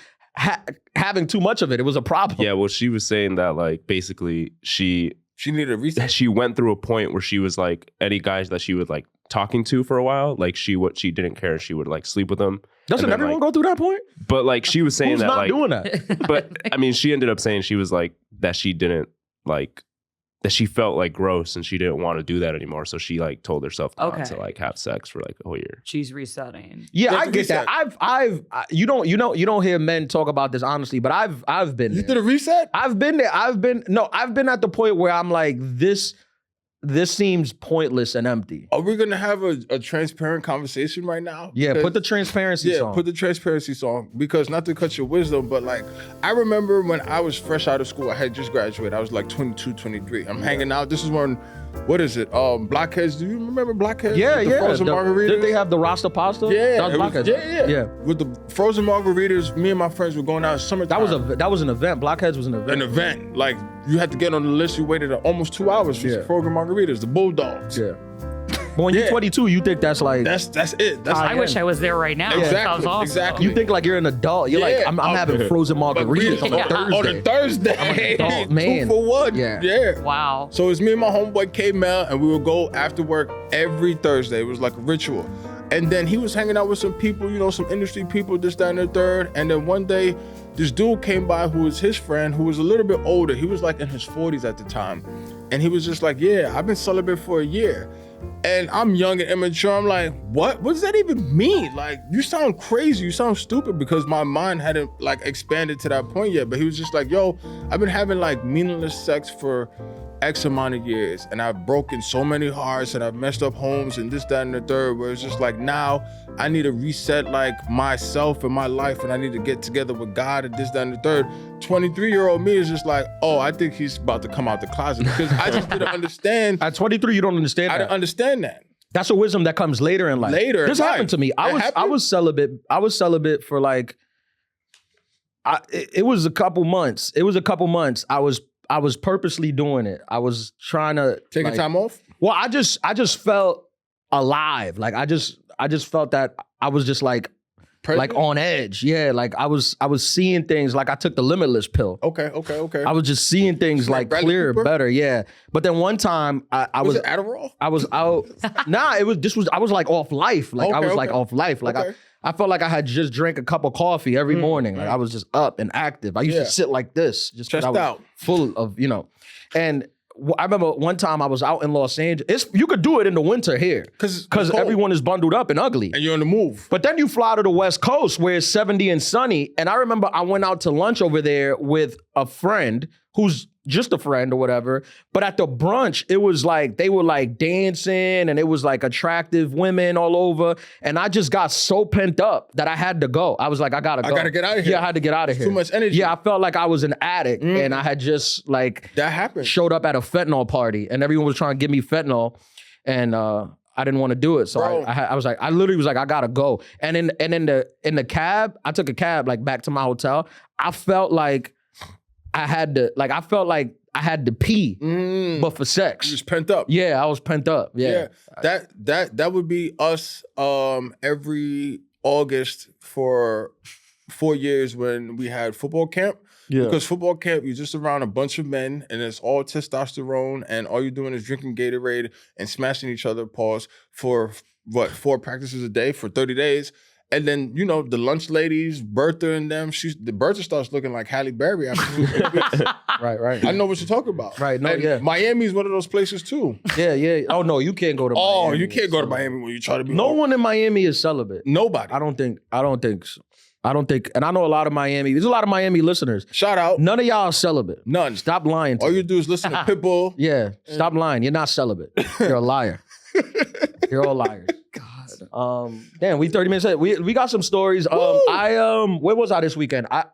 having too much of it? It was a problem. Yeah, well, she was saying that like basically she needed a reset. She went through a point where she was like, any guys that she was like talking to for a while, like she didn't care. She would like sleep with them. Doesn't everyone go through that point? But like she was saying Who's that not like doing that? But I mean, she ended up saying she was like that she didn't like that she felt like gross and she didn't want to do that anymore. So she like told herself not to like have sex for like a whole year. She's resetting. Yeah, I get that. You don't hear men talk about this honestly, but I've been there. You did a reset? I've been there. I've been at the point where I'm like, this seems pointless and empty. Are we gonna have a transparent conversation right now? Yeah, put the transparency song. Yeah, put the transparency song. Because not to cut your wisdom, but like I remember when I was fresh out of school, I had just graduated. I was like 22, 23. I'm hanging out. This is when, what is it? Blockheads. Do you remember Blockheads? Yeah, With the frozen margaritas. Did they have the Rasta pasta? Yeah, that was Blockheads. Yeah. With the frozen margaritas, me and my friends were going out summertime. That was an event. Blockheads was an event. An event. Like you had to get on the list. You waited almost 2 hours for frozen margaritas. The Bulldogs. Yeah. But when you're 22, you think that's like that's it. That's I wish I was there right now. Exactly. That sounds awesome. Exactly. You think like you're an adult. You're like, I'm having frozen margaritas on a Thursday. On a Thursday. I'm an adult man. 2 for 1. Yeah. Wow. So it's me and my homeboy K-Mel, and we would go after work every Thursday. It was like a ritual. And then he was hanging out with some people, some industry people, this, that, and the third. And then one day, this dude came by who was his friend, who was a little bit older. He was like in his 40s at the time. And he was just like, yeah, I've been celibate for a year. And I'm young and immature. I'm like, what? What does that even mean? Like, you sound crazy. You sound stupid, because my mind hadn't like expanded to that point yet. But he was just like, yo, I've been having like meaningless sex for X amount of years, and I've broken so many hearts, and I've messed up homes and this, that, and the third, where it's just like, now I need to reset like myself and my life, and I need to get together with God and this, that, and the third. 23-year-old me is just like, oh, I think he's about to come out the closet, because I just didn't understand. At 23, you don't understand that. I didn't understand that. That's a wisdom that comes later in life. This happened to me. I was celibate. I was celibate for like, it was a couple months. I was was purposely doing it. I was trying to Taking time off? Well, I just felt alive. Like I just felt that I was just like on edge. Yeah, like I was seeing things like I took the Limitless pill. Okay. I was just seeing things like clearer, better. Yeah. But then one time I was it Adderall? I was out. I was like off life. Like I was like off life. Like I felt like I had just drank a cup of coffee every morning. Like I was just up and active. I used to sit like this, just stressed out, full of, and I remember one time I was out in Los Angeles. You could do it in the winter here because everyone is bundled up and ugly. And you're on the move. But then you fly to the West Coast where it's 70 and sunny. And I remember I went out to lunch over there with a friend who's just a friend or whatever. But at the brunch, it was like they were like dancing and it was like attractive women all over. And I just got so pent up that I had to go. I was like, I gotta go. I gotta get out of here. Yeah, I had to get out of here. Too much energy. Yeah, I felt like I was an addict and I had just like that happened. Showed up at a fentanyl party and everyone was trying to give me fentanyl and I didn't want to do it. So I was like, I literally was like, I gotta go. And in the cab, I took a cab like back to my hotel. I felt like I had to pee, but for sex. You just pent up. Yeah, I was pent up. Yeah. That would be us every August for 4 years when we had football camp. Yeah. Because football camp, you're just around a bunch of men and it's all testosterone and all you're doing is drinking Gatorade and smashing each other, for 4 practices a day for 30 days. And then, the lunch ladies, Bertha and them, Bertha starts looking like Halle Berry after Right. I know what you're talking about. Right, no, and yeah. Miami's one of those places too. Yeah. Oh, no, you can't go to Miami. Oh, you can't go to Miami when you try to be... No one in Miami is celibate. Nobody. I don't think so. And I know a lot of there's a lot of Miami listeners. Shout out. None of y'all are celibate. None. Stop lying to All me. you do is listen to Pitbull. Yeah, stop lying. You're not celibate. You're a liar. You're all liars. Damn, we 30 minutes in. We got some stories. Where was I this weekend? I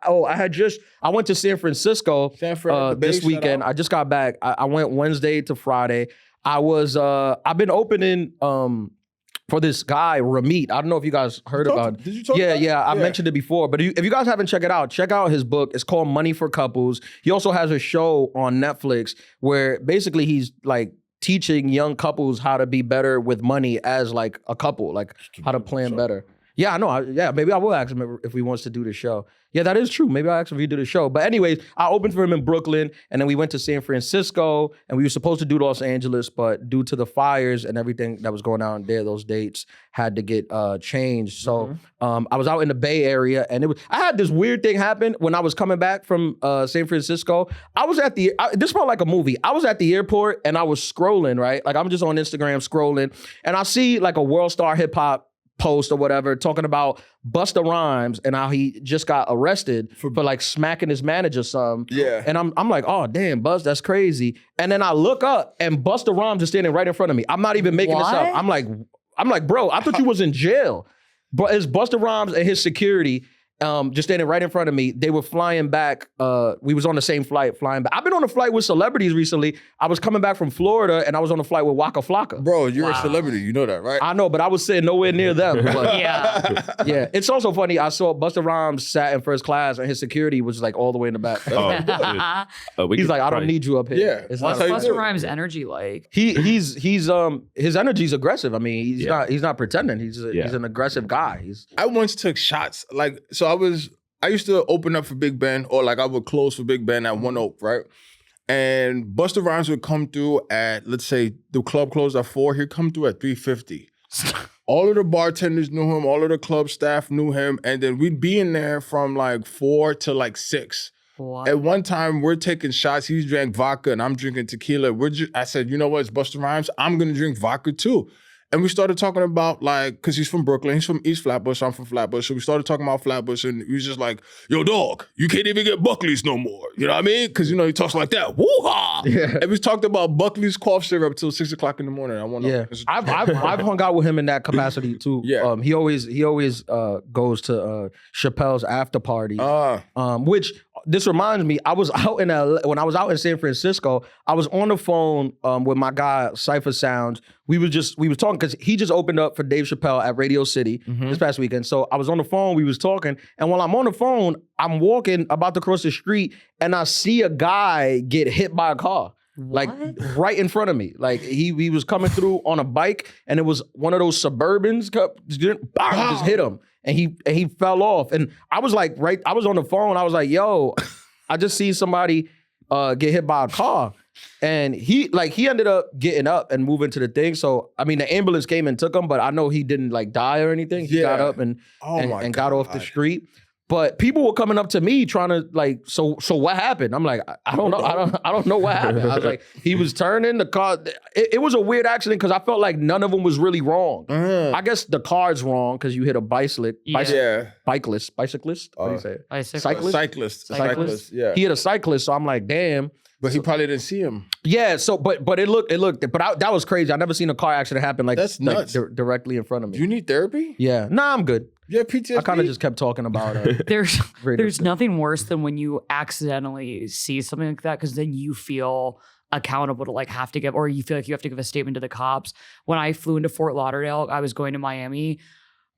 went to San Francisco this weekend. I just got back. I went Wednesday to Friday. I've been opening for this guy, Ramit. I don't know if you guys heard about it. Did you talk about it? Yeah, I mentioned it before. But if you guys haven't checked it out, check out his book. It's called Money for Couples. He also has a show on Netflix where basically he's like teaching young couples how to be better with money as like a couple, like how to plan better. Yeah, I know. Maybe I will ask him if he wants to do the show. Yeah, that is true. Maybe I'll ask him if he do the show. But anyways, I opened for him in Brooklyn, and then we went to San Francisco, and we were supposed to do Los Angeles, but due to the fires and everything that was going on there, those dates had to get changed. So I was out in the Bay Area, and I had this weird thing happen when I was coming back from San Francisco. I was at this felt like a movie. I was at the airport, and I was scrolling, right? Like I'm just on Instagram scrolling, and I see like a World Star Hip Hop post or whatever talking about Busta Rhymes and how he just got arrested for like smacking his manager some. Yeah. And I'm like, oh damn, Buzz, that's crazy. And then I look up and Busta Rhymes is standing right in front of me. I'm not even making this up. I'm like, bro, I thought you was in jail. But it's Busta Rhymes and his security just standing right in front of me. They were flying back. We was on the same flight, flying back. I've been on a flight with celebrities recently. I was coming back from Florida and I was on a flight with Waka Flocka. Bro, you're a celebrity. You know that, right? I know, but I was sitting nowhere near them. But Yeah. It's also funny. I saw Busta Rhymes sat in first class and his security was like all the way in the back. He's like, I don't need you up here. Yeah. It's What's not Busta Rhymes' energy like? He's his energy's aggressive. I mean, he's not pretending. He's an aggressive guy. I once took shots. I used to open up for Big Ben, or like I would close for Big Ben at One Oak, right? And Busta Rhymes would come through at, let's say the club closed at 4, he'd come through at 3:50. All of the bartenders knew him, all of the club staff knew him, and then we'd be in there from like 4 to like 6. What? At one time, we're taking shots. He drank vodka and I'm drinking tequila. I said, you know what, it's Busta Rhymes. I'm gonna drink vodka too. And we started talking about like, because he's from Brooklyn, he's from East Flatbush, I'm from Flatbush. So we started talking about Flatbush and he was just like, yo, dog, you can't even get Buckley's no more. You know what I mean? Because, he talks like that. Woo-ha! Yeah. And we talked about Buckley's cough syrup till 6 o'clock in the morning. I've hung out with him in that capacity too. Yeah. He always goes to Chappelle's after party, which this reminds me, I was out in when I was out in San Francisco, I was on the phone with my guy, Cypher Sounds. We was talking because he just opened up for Dave Chappelle at Radio City this past weekend. So I was on the phone, we was talking, and while I'm on the phone, I'm walking about to cross the street, and I see a guy get hit by a car. Like right in front of me. Like he was coming through on a bike, and it was one of those Suburbans, just hit him. And he fell off. And I was like, I was on the phone. I was like, yo, I just see somebody get hit by a car. And he ended up getting up and moving to the thing. So, I mean, the ambulance came and took him, but I know he didn't like die or anything. He got up and got off the street. But people were coming up to me trying to like, so what happened? I'm like, I don't know. I don't know what happened. I was like, he was turning the car. It was a weird accident because I felt like none of them was really wrong. I guess the car's wrong because you hit a bicyclist. Bicyclist? What do you say? Cyclist. Yeah. He hit a cyclist. So I'm like, damn. But he probably didn't see him. Yeah. So, but it looked. But that was crazy. I never seen a car accident happen like that's nuts. Like, directly in front of me. Do you need therapy? Yeah. Nah, I'm good. Yeah, PTSD? I kind of just kept talking about it. There's nothing worse than when you accidentally see something like that, because then you feel accountable to like have to give, or you feel like you have to give a statement to the cops. When I flew into Fort Lauderdale, I was going to Miami.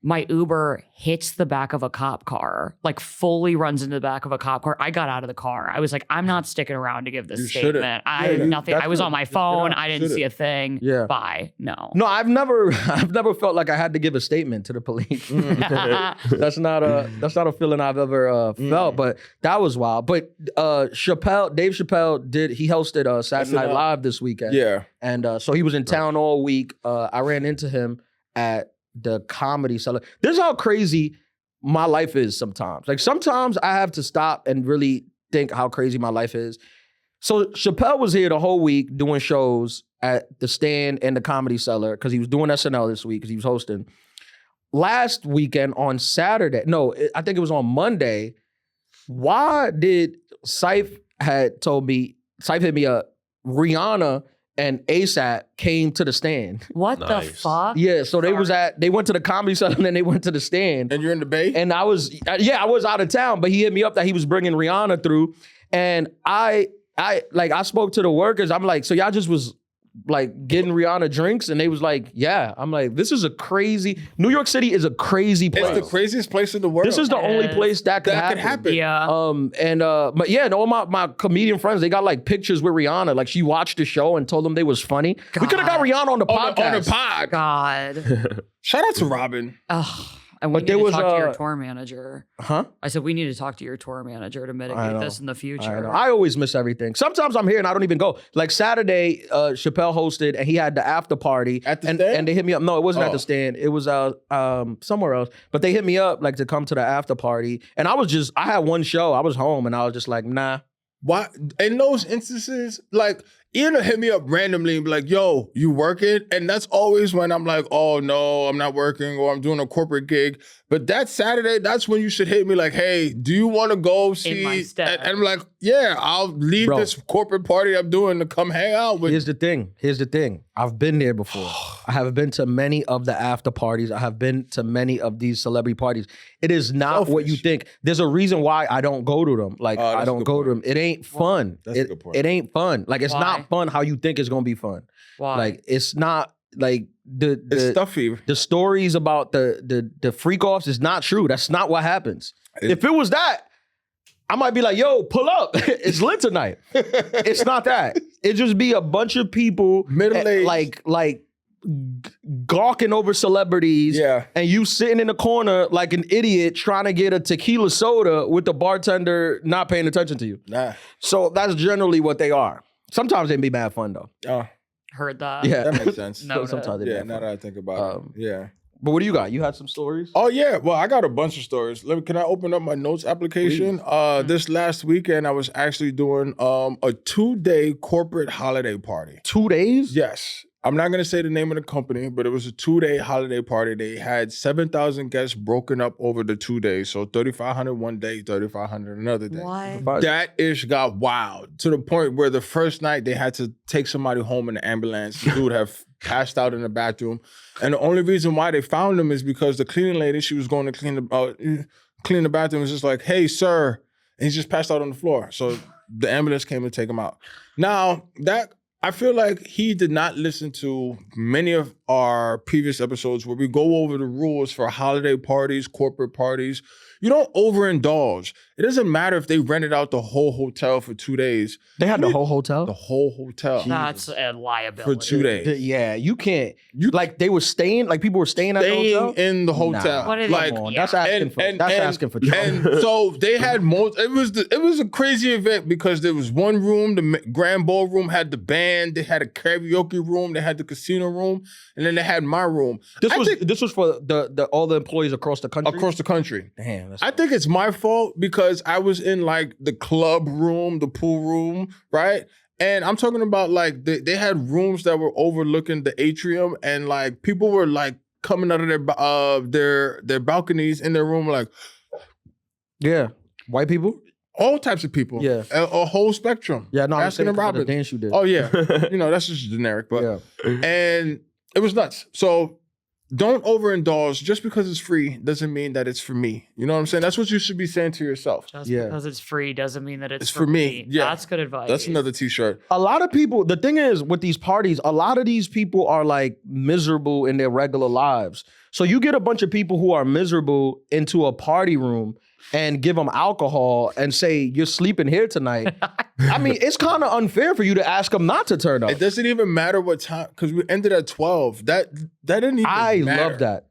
My Uber hits the back of a cop car, like fully runs into the back of a cop car. I got out of the car. I was like, I'm not sticking around to give this statement. I had nothing. I was on my phone. I didn't see a thing. Yeah. Bye. No. No, I've never felt like I had to give a statement to the police. That's not a feeling I've ever felt, but that was wild. But Dave Chappelle he hosted Saturday Night Live this weekend. Yeah. And so he was in town all week. I ran into him at the Comedy Cellar. This is how crazy my life is sometimes. Like sometimes I have to stop and really think how crazy my life is. So Chappelle was here the whole week doing shows at the Stand and the Comedy Cellar because he was doing SNL this week because he was hosting. Last weekend on Saturday, I think it was on Monday, why did Syph hit me up, Rihanna and ASAP came to the Stand. What the fuck? Yeah, so they went to the Comedy Cellar and then they went to the Stand. And you're in the Bay? And I was out of town, but he hit me up that he was bringing Rihanna through. And I spoke to the workers. I'm like, so y'all just was like getting Rihanna drinks? And they was like, yeah. I'm like, this is a crazy, New York City is a crazy place. It's the craziest place in the world. This is the only place that could happen. Yeah. But yeah, and all my comedian friends, they got like pictures with Rihanna. Like she watched the show and told them they was funny. God. We could have got Rihanna on the podcast. On the pod. God. Shout out to Robin. Ugh. And we need to talk to your tour manager. Huh? I said, we need to talk to your tour manager to mitigate this in the future. I always miss everything. Sometimes I'm here and I don't even go. Like Saturday, Chappelle hosted and he had the after party. At the Stand? And they hit me up. No, it wasn't at the Stand. It was somewhere else. But they hit me up like to come to the after party. And I had one show. I was home and I was just like, nah. Why? In those instances, like, Ian will hit me up randomly and be like, yo, you working? And that's always when I'm like, oh, no, I'm not working or I'm doing a corporate gig. But that Saturday, that's when you should hit me like, hey, do you want to go see? In my stead. And I'm like, yeah, I'll leave this corporate party I'm doing to come hang out with. Here's the thing. I've been there before. I have been to many of the after parties. I have been to many of these celebrity parties. It is not what you think. There's a reason why I don't go to them. Like, I don't go to them. It ain't fun. That's a good point. It ain't fun. Like, it's not fun how you think it's going to be fun. Why? Like, it's not like it's stuffy. The stories about the freak offs is not true. That's not what happens. If it was that, I might be like, yo, pull up. It's lit tonight. It's not that. It just be a bunch of people middle-aged, like gawking over celebrities. Yeah. And you sitting in the corner like an idiot trying to get a tequila soda with the bartender not paying attention to you. Nah. So that's generally what they are. Sometimes they be mad fun though. Heard that. Yeah. That makes sense. No, sometimes they be mad now fun. that I think about it. Yeah. But what do you got? You had some stories? Oh yeah, well I got a bunch of stories. Can I open up my notes application? This last weekend I was actually doing a 2-day corporate holiday party. 2 days? Yes. I'm not gonna say the name of the company, but it was a 2-day holiday party. They had 7,000 guests broken up over the 2 days. So 3,500 one day, 3,500 another day. What? That ish got wild to the point where the first night they had to take somebody home in the ambulance. The dude had passed out in the bathroom. And the only reason why they found him is because the cleaning lady, she was going to clean the bathroom, was just like, hey, sir, and he just passed out on the floor. So the ambulance came to take him out. Now, I feel like he did not listen to many of our previous episodes where we go over the rules for holiday parties, corporate parties. You don't overindulge. It doesn't matter if they rented out the whole hotel for 2 days. They had the whole hotel? The whole hotel. That's a liability. For 2 days. Yeah, you can't. Like they were staying, like people were staying at the hotel? In the hotel. Nah. What are they Like, doing? That's asking for trouble. And so they had it was a crazy event because there was one room, the grand ballroom had the band, they had a karaoke room, they had the casino room, and then they had my room. This was for the all the employees across the country? Across the country. Damn. I think it's my fault because I was in like the club room, the pool room, right? And I'm talking about like they had rooms that were overlooking the atrium, and like people were like coming out of their balconies in their room, like Yeah. White people? all types of people. Yeah. A whole spectrum. Yeah, no, I'm Asking saying and the Robin. dance you did. Oh yeah. That's just generic, but yeah. and it was nuts. So don't overindulge. Just because it's free doesn't mean that it's for me. You know what I'm saying? That's what you should be saying to yourself. Just Yeah. because it's free doesn't mean that it's for me. Yeah. That's good advice. That's another t-shirt. A lot of people, the thing is with these parties, a lot of these people are like miserable in their regular lives. So you get a bunch of people who are miserable into a party room and give them alcohol and say, you're sleeping here tonight. I mean, it's kind of unfair for you to ask them not to turn up. It doesn't even matter what time, because we ended at 12. That didn't even matter. Love that.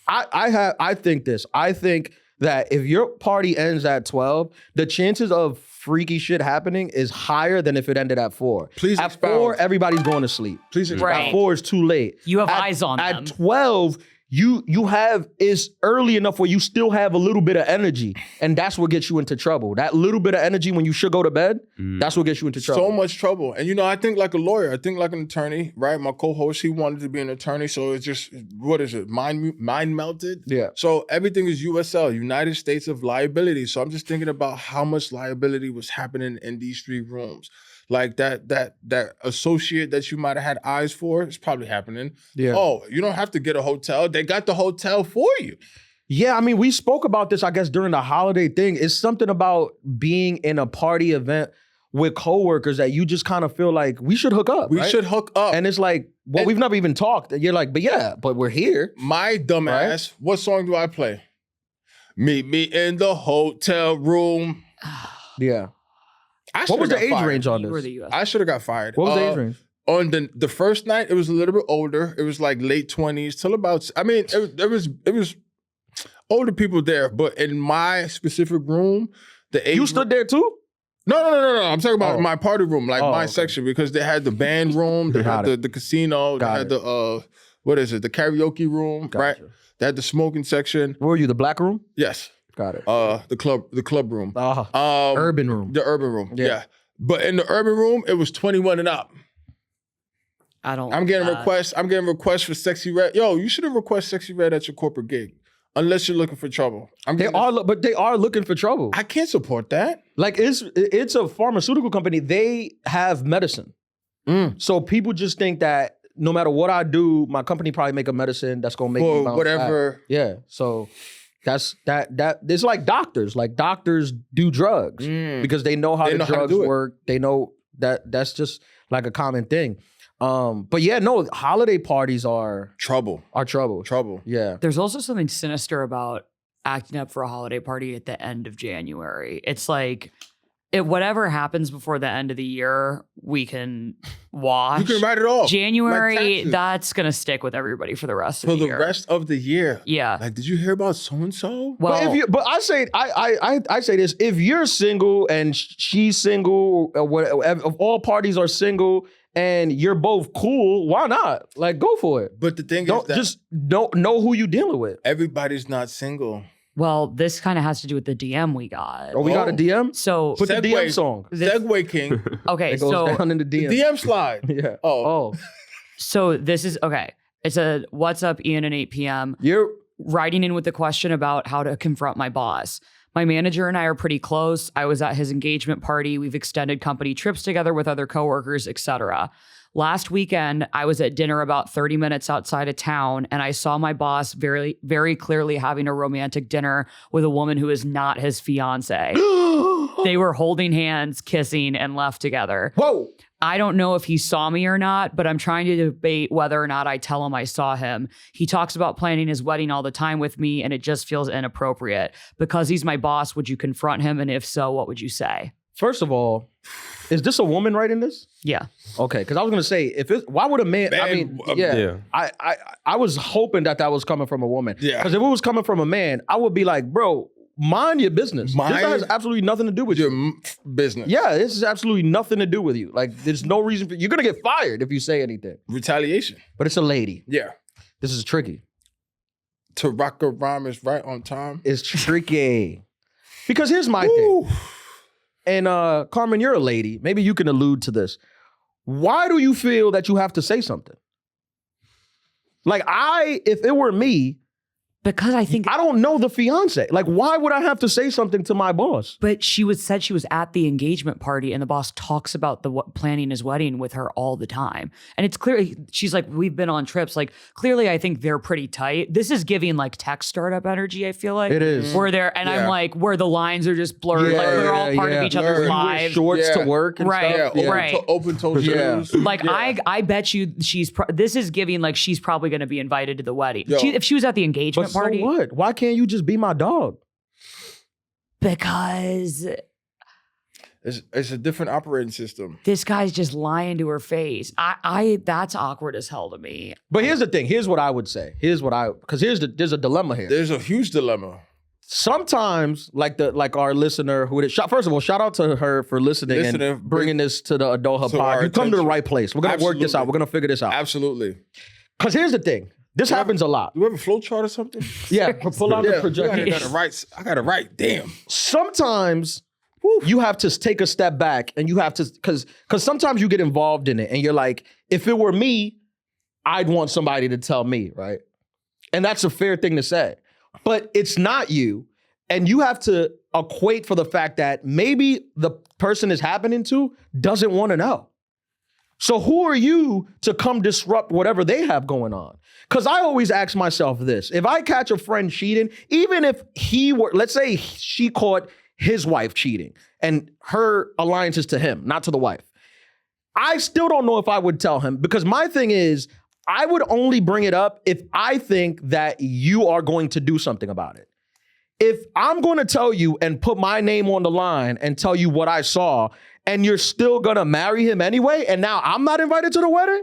I think this. I think that if your party ends at 12, the chances of freaky shit happening is higher than if it ended at 4. Please at expound. 4, everybody's going to sleep. Please expound. Right. At 4 is too late. You have At- eyes on them. At 12, you have is early enough where you still have a little bit of energy, and that's what gets you into trouble. That little bit of energy when you should go to bed, that's what gets you into trouble. So much trouble. And I think like a lawyer. I think like an attorney, right? My co-host, he wanted to be an attorney. So it's just, what is it? Mind melted? Yeah. So everything is USL, United States of Liability. So I'm just thinking about how much liability was happening in these 3 rooms. Like that associate that you might have had eyes for, it's probably happening. Yeah. Oh, you don't have to get a hotel. They got the hotel for you. Yeah, I mean, we spoke about this, I guess, during the holiday thing. It's something about being in a party event with coworkers that you just kind of feel like we should hook up. We right? should hook up. And it's like, well, we've never even talked. And you're like, but we're here. My dumb Right? ass, what song do I play? Meet me in the hotel room. Yeah. I What shoulda was the got age fired. range on You were this? the US. I should have got fired. What was the age range? On the first night, it was a little bit older. It was like late 20s till about, I mean, it was older people there, but in my specific room, the age. You stood there too? No. I'm talking about my party room, like my okay. section, because they had the band room, they had the casino, they had the, what is it, the karaoke room, right? They had the smoking section. Where were you, the black room? Yes. Got it. The club room. Urban room. The urban room, yeah. But in the urban room, it was 21 and up. I'm getting requests for Sexy Red. Yo, you shouldn't request Sexy Red at your corporate gig unless you're looking for trouble. They are looking for trouble. I can't support that. Like it's a pharmaceutical company. They have medicine. So people just think that no matter what I do, my company probably make a medicine that's gonna make me bounce whatever. back. Yeah. So that's that. It's like doctors. Like doctors do drugs because they know how the drugs work. They know that's just like a common thing. But yeah, no, holiday parties are trouble. Trouble. Yeah. There's also something sinister about acting up for a holiday party at the end of January. It's like whatever happens before the end of the year, we can watch. You can write it off. January, that's gonna stick with everybody for the rest of the year. For the rest of the year. Yeah. Like, did you hear about so and so? Well, But I say this: if you're single and she's single, or whatever, if all parties are single and you're both cool, why not? Like, go for it. But the thing Don't is that just don't know who you dealing with. everybody's not single. well, this kind of has to do with the DM we got. Oh, we got a DM. So Put the DM song. Segway King. okay, It goes so down in the DM. DM slide. Yeah. Oh. so this is okay. It's a what's up, Ian, and 8 p.m. You're writing in with the question about how to confront my boss. My manager and I are pretty close. I was at his engagement party. We've extended company trips together with other coworkers, etc. Last weekend, I was at dinner about 30 minutes outside of town, and I saw my boss very, very clearly having a romantic dinner with a woman who is not his fiance. They were holding hands, kissing, and left together. Whoa. I don't know if he saw me or not, but I'm trying to debate whether or not I tell him I saw him. He talks about planning his wedding all the time with me, and it just feels inappropriate. Because he's my boss, would you confront him? And if so, what would you say? First of all, is this a woman writing this? Yeah. Okay, because I was gonna say, why would a man? I mean, yeah. I was hoping that was coming from a woman. Yeah. Because if it was coming from a man, I would be like, bro, mind your business. This has absolutely nothing to do with your business. Yeah, this has absolutely nothing to do with you. Like, there's no reason you're gonna get fired if you say anything. Retaliation. But it's a lady. Yeah. This is tricky. To rock a rhyme is right on time. It's tricky. Because here's my thing. And Carmen, you're a lady. Maybe you can allude to this. Why do you feel that you have to say something? Like if it were me, because I think I don't know the fiance. Like, why would I have to say something to my boss? But she said she was at the engagement party, and the boss talks about planning his wedding with her all the time. And it's clear she's like, we've been on trips. Like, clearly, I think they're pretty tight. This is giving like tech startup energy. I feel like it is where they're, and I'm like, where the lines are just blurred. Like they're all part of each other's lives. Shorts to work, and right? Stuff. Right. Open toe shoes. Like I bet you this is giving like she's probably going to be invited to the wedding. If she was at the engagement party, so what? Why can't you just be my dog? Because it's a different operating system. This guy's just lying to her face. I that's awkward as hell to me. But here's the thing. Here's what I would say. There's a dilemma here. There's a huge dilemma. Sometimes, like our listener who first of all, shout out to her for listening and bringing this to the Adulthood pod. You come to the right place. We're gonna work this out. We're gonna figure this out. Absolutely. Because here's the thing. This happens a lot. Do we have a flow chart or something? Yeah, pull out the projector. I got to write. Damn. Sometimes you have to take a step back and you have to, because sometimes you get involved in it and you're like, if it were me, I'd want somebody to tell me, right? And that's a fair thing to say. But it's not you. And you have to equate for the fact that maybe the person it's happening to doesn't want to know. So who are you to come disrupt whatever they have going on? Because I always ask myself this. If I catch a friend cheating, even if let's say she caught his wife cheating and her alliance is to him, not to the wife. I still don't know if I would tell him, because my thing is, I would only bring it up if I think that you are going to do something about it. If I'm going to tell you and put my name on the line and tell you what I saw, and you're still going to marry him anyway, and now I'm not invited to the wedding,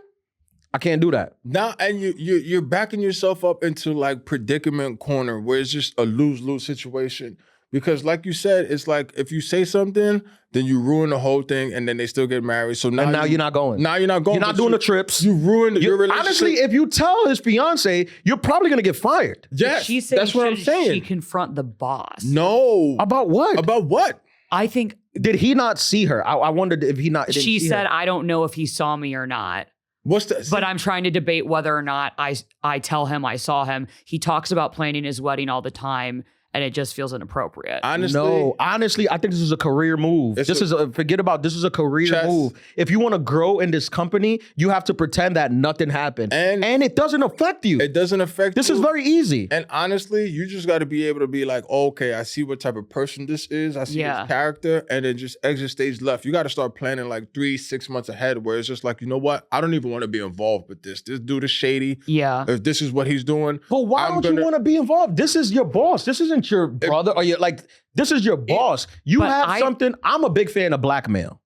I can't do that. Now, and you're backing yourself up into like predicament corner where it's just a lose-lose situation. Because like you said, it's like if you say something, then you ruin the whole thing, and then they still get married. So now you're not going. Now you're not going. You're not doing the trips. You ruined your relationship. Honestly, if you tell his fiance, you're probably going to get fired. Yes, that's what I'm saying. She confront the boss. No. About what? About what? I think. Did he not see her? I wondered if he not. She said, "I don't know if he saw me or not." What's that? But I'm trying to debate whether or not I tell him I saw him. He talks about planning his wedding all the time, and it just feels inappropriate. Honestly, I think this is a career move. This is a career move. If you want to grow in this company, you have to pretend that nothing happened. And it doesn't affect you. It doesn't affect you. This is very easy. And honestly, you just got to be able to be like, oh, okay, I see what type of person this is. I see his character, and then just exit stage left. You got to start planning like 3-6 months ahead, where it's just like, you know what? I don't even want to be involved with this. This dude is shady. Yeah. If this is what he's doing. But why don't you want to be involved? This is your boss. This isn't your brother, or this is your boss. You have something. I'm a big fan of blackmail.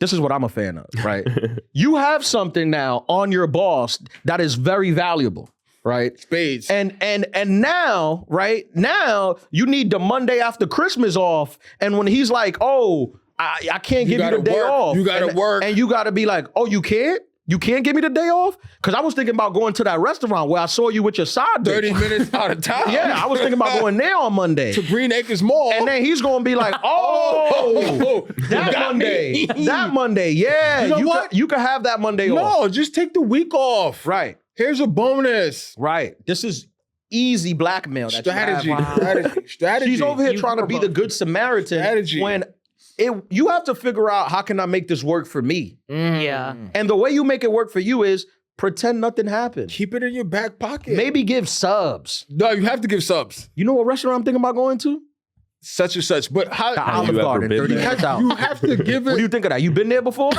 This is what I'm a fan of, right? You have something now on your boss that is very valuable, right? Spades. And now, right? Now you need the Monday after Christmas off. And when he's like, oh, I can't give you the day off. You gotta work. And you gotta be like, oh, you can't? You can't give me the day off? Because I was thinking about going to that restaurant where I saw you with your side bitch. 30 minutes out of town. Yeah, I was thinking about going there on Monday. To Green Acres Mall. And then he's going to be like, that Monday. Yeah. You know what? You can have that Monday off. No, just take the week off. Right. Here's a bonus. Right. This is easy blackmail. Strategy. She's over here trying to be the good Samaritan when you have to figure out, how can I make this work for me? Yeah. And the way you make it work for you is pretend nothing happened. Keep it in your back pocket. Maybe give subs. No, you have to give subs. You know what restaurant I'm thinking about going to? Such and such. But how The Have Olive you ever Garden, been 30 there? minutes out. you have to give What do it. you think of that? You been there before?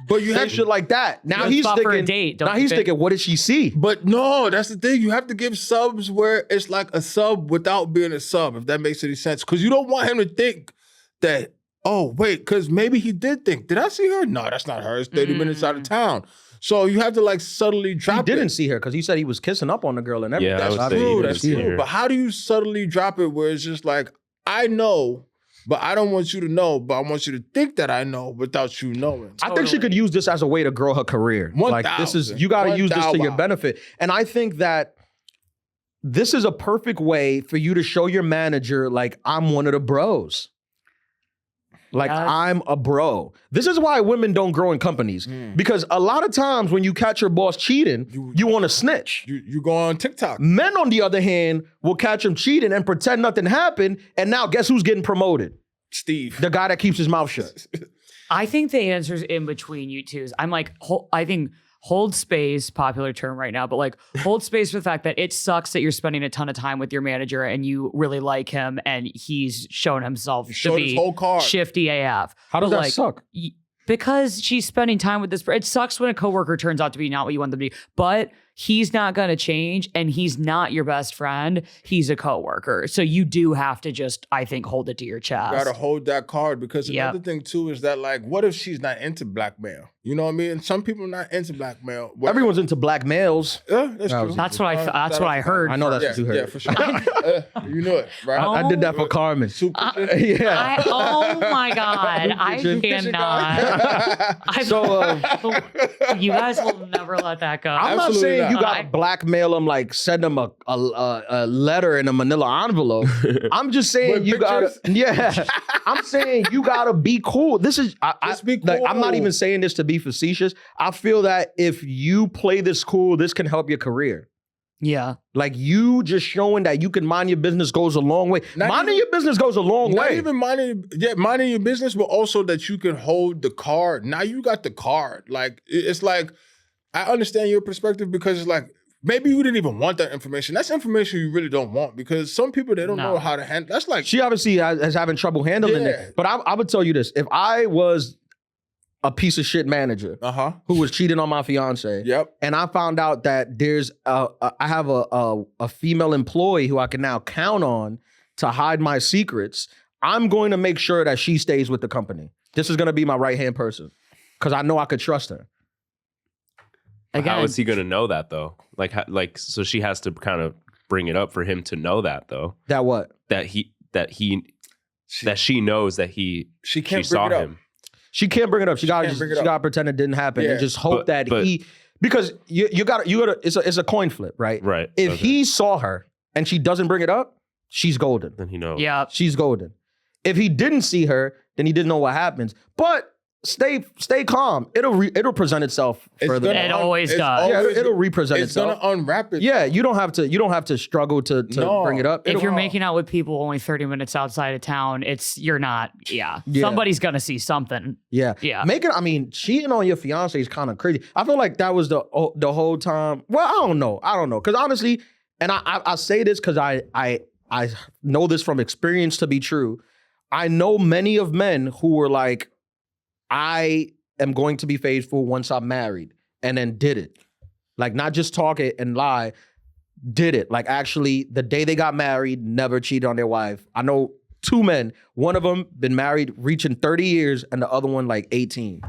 But you Say have shit like that. Now Let's he's spot for a thinking. date, don't Now you he's think? thinking, what did she see? But no, that's the thing. You have to give subs where it's like a sub without being a sub, if that makes any sense. Because you don't want him to think that, oh, wait, because maybe he did think, did I see her? No, that's not her. It's 30 minutes out of town. So you have to like subtly drop He didn't it. see her because he said he was kissing up on the girl and everything. Yeah, I would That's say he true. didn't That's see true. her. But how do you subtly drop it where it's just like, I know, but I don't want you to know, but I want you to think that I know without you knowing. I think she could use this as a way to grow her career. 1,000. Like this is, you got to use this to your 1,000. benefit. And I think that this is a perfect way for you to show your manager, like, I'm one of the bros. Like, Yes. I'm a bro. This is why women don't grow in companies. Because a lot of times when you catch your boss cheating, you want to snitch. You go on TikTok. Men, on the other hand, will catch him cheating and pretend nothing happened. And now guess who's getting promoted? Steve. The guy that keeps his mouth shut. I think the answer's in between you twos. I'm like, I think hold space, popular term right now, but like hold space for the fact that it sucks that you're spending a ton of time with your manager and you really like him and he's shown himself to showed his be whole card. shifty AF. How does But, that like, suck? Because she's spending time with this. It sucks when a coworker turns out to be not what you want them to be, but he's not going to change and he's not your best friend. He's a coworker. So you do have to just, I think, hold it to your chest. You gotta hold that card because Yep. another thing too is that like, what if she's not into blackmail? You know what I mean? Some people are not into blackmail. Well, Everyone's into black males. yeah, that's true. That's what that's what I heard. I know that's Yeah, what you heard. yeah, for sure. You know it, right? I did that for Carmen. Super. Yeah. Oh my God. I Kitchen. cannot. So You guys will never let that go. I'm not Absolutely saying not. you gotta blackmail them, like send them a letter in a manila envelope. I'm just saying With you gotta, pictures? yeah. I'm saying you gotta be cool. This is, Just be like, I'm not cool. even saying this to be facetious. I feel that if you play this cool, this can help your career. Yeah. Like you just showing that you can mind your business goes a long way. Not Minding even- your business goes a long Not way. even minding your business, but also that you can hold the card. Now you got the card. Like it's like I understand your perspective because it's like maybe you didn't even want that information. That's information you really don't want because some people they don't No. know how to handle. That's like She obviously is having trouble handling Yeah. it. But I would tell you this: if I was a piece of shit manager who was cheating on my fiance, Yep. and I found out that there's I have a female employee who I can now count on to hide my secrets, I'm going to make sure that she stays with the company. This is going to be my right hand person because I know I could trust her. Again, How is he going to know that though? Like, so she has to kind of bring it up for him to know that though. That what? That she knows that She she can't saw bring it up. him. She can't bring it up. She can't gotta bring it up. gotta pretend it didn't happen Yeah. and just hope But- that he, because you gotta it's a coin flip, right? Right. If Okay. he saw her and she doesn't bring it up, she's golden. Then he knows. yeah. She's golden. If he didn't see her, then he didn't know what happens. But stay calm. It'll present itself It's further. gonna It always does. Yeah, always- it'll represent It's itself. gonna unwrap it. Yeah, you don't have to struggle to No. bring it up. If It'll- you're making out with people only 30 minutes outside of town, you're not, yeah. Yeah. Somebody's gonna see something. Yeah. Yeah. Cheating on your fiance is kind of crazy. I feel like that was the whole time. Well, I don't know. Because honestly, and I say this because I know this from experience to be true. I know many of men who were like, I am going to be faithful once I'm married, and then did it. Like, not just talk it and lie, did it. Like, actually, the day they got married, never cheated on their wife. I know 2 men. One of them been married reaching 30 years, and the other one like 18.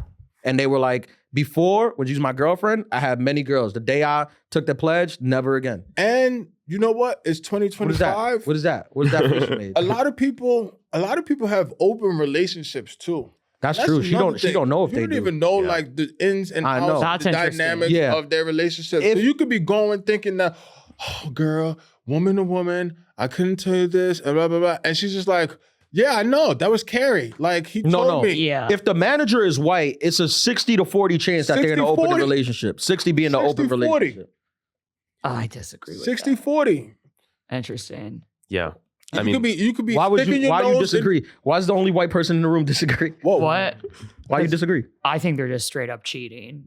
And they were like, before, when she was my girlfriend, I had many girls. The day I took the pledge, never again. And you know what? It's What is 2025. that? What is that? What is that face made? A lot of people have open relationships too. That's true. another She thing. don't know if you they don't do. even know Yeah. like the ins and I outs, know. of That's the interesting. dynamics Yeah. of their relationship. If- So you could be going thinking that, oh, girl, woman to woman, I couldn't tell you this, and blah blah blah, and she's just like, yeah, I know that was Carrie. Like he told me. Yeah. If the manager is white, it's a 60 to 40 chance that they're in an 60, open 40. relationship. 60 being the open 60, 40. relationship. I disagree with 60-40. that. Interesting. Yeah. I mean, you could be. Why would sticking you? your Why you nose disagree? Why is the only white person in the room disagree? Whoa. What? Why you disagree? I think they're just straight up cheating.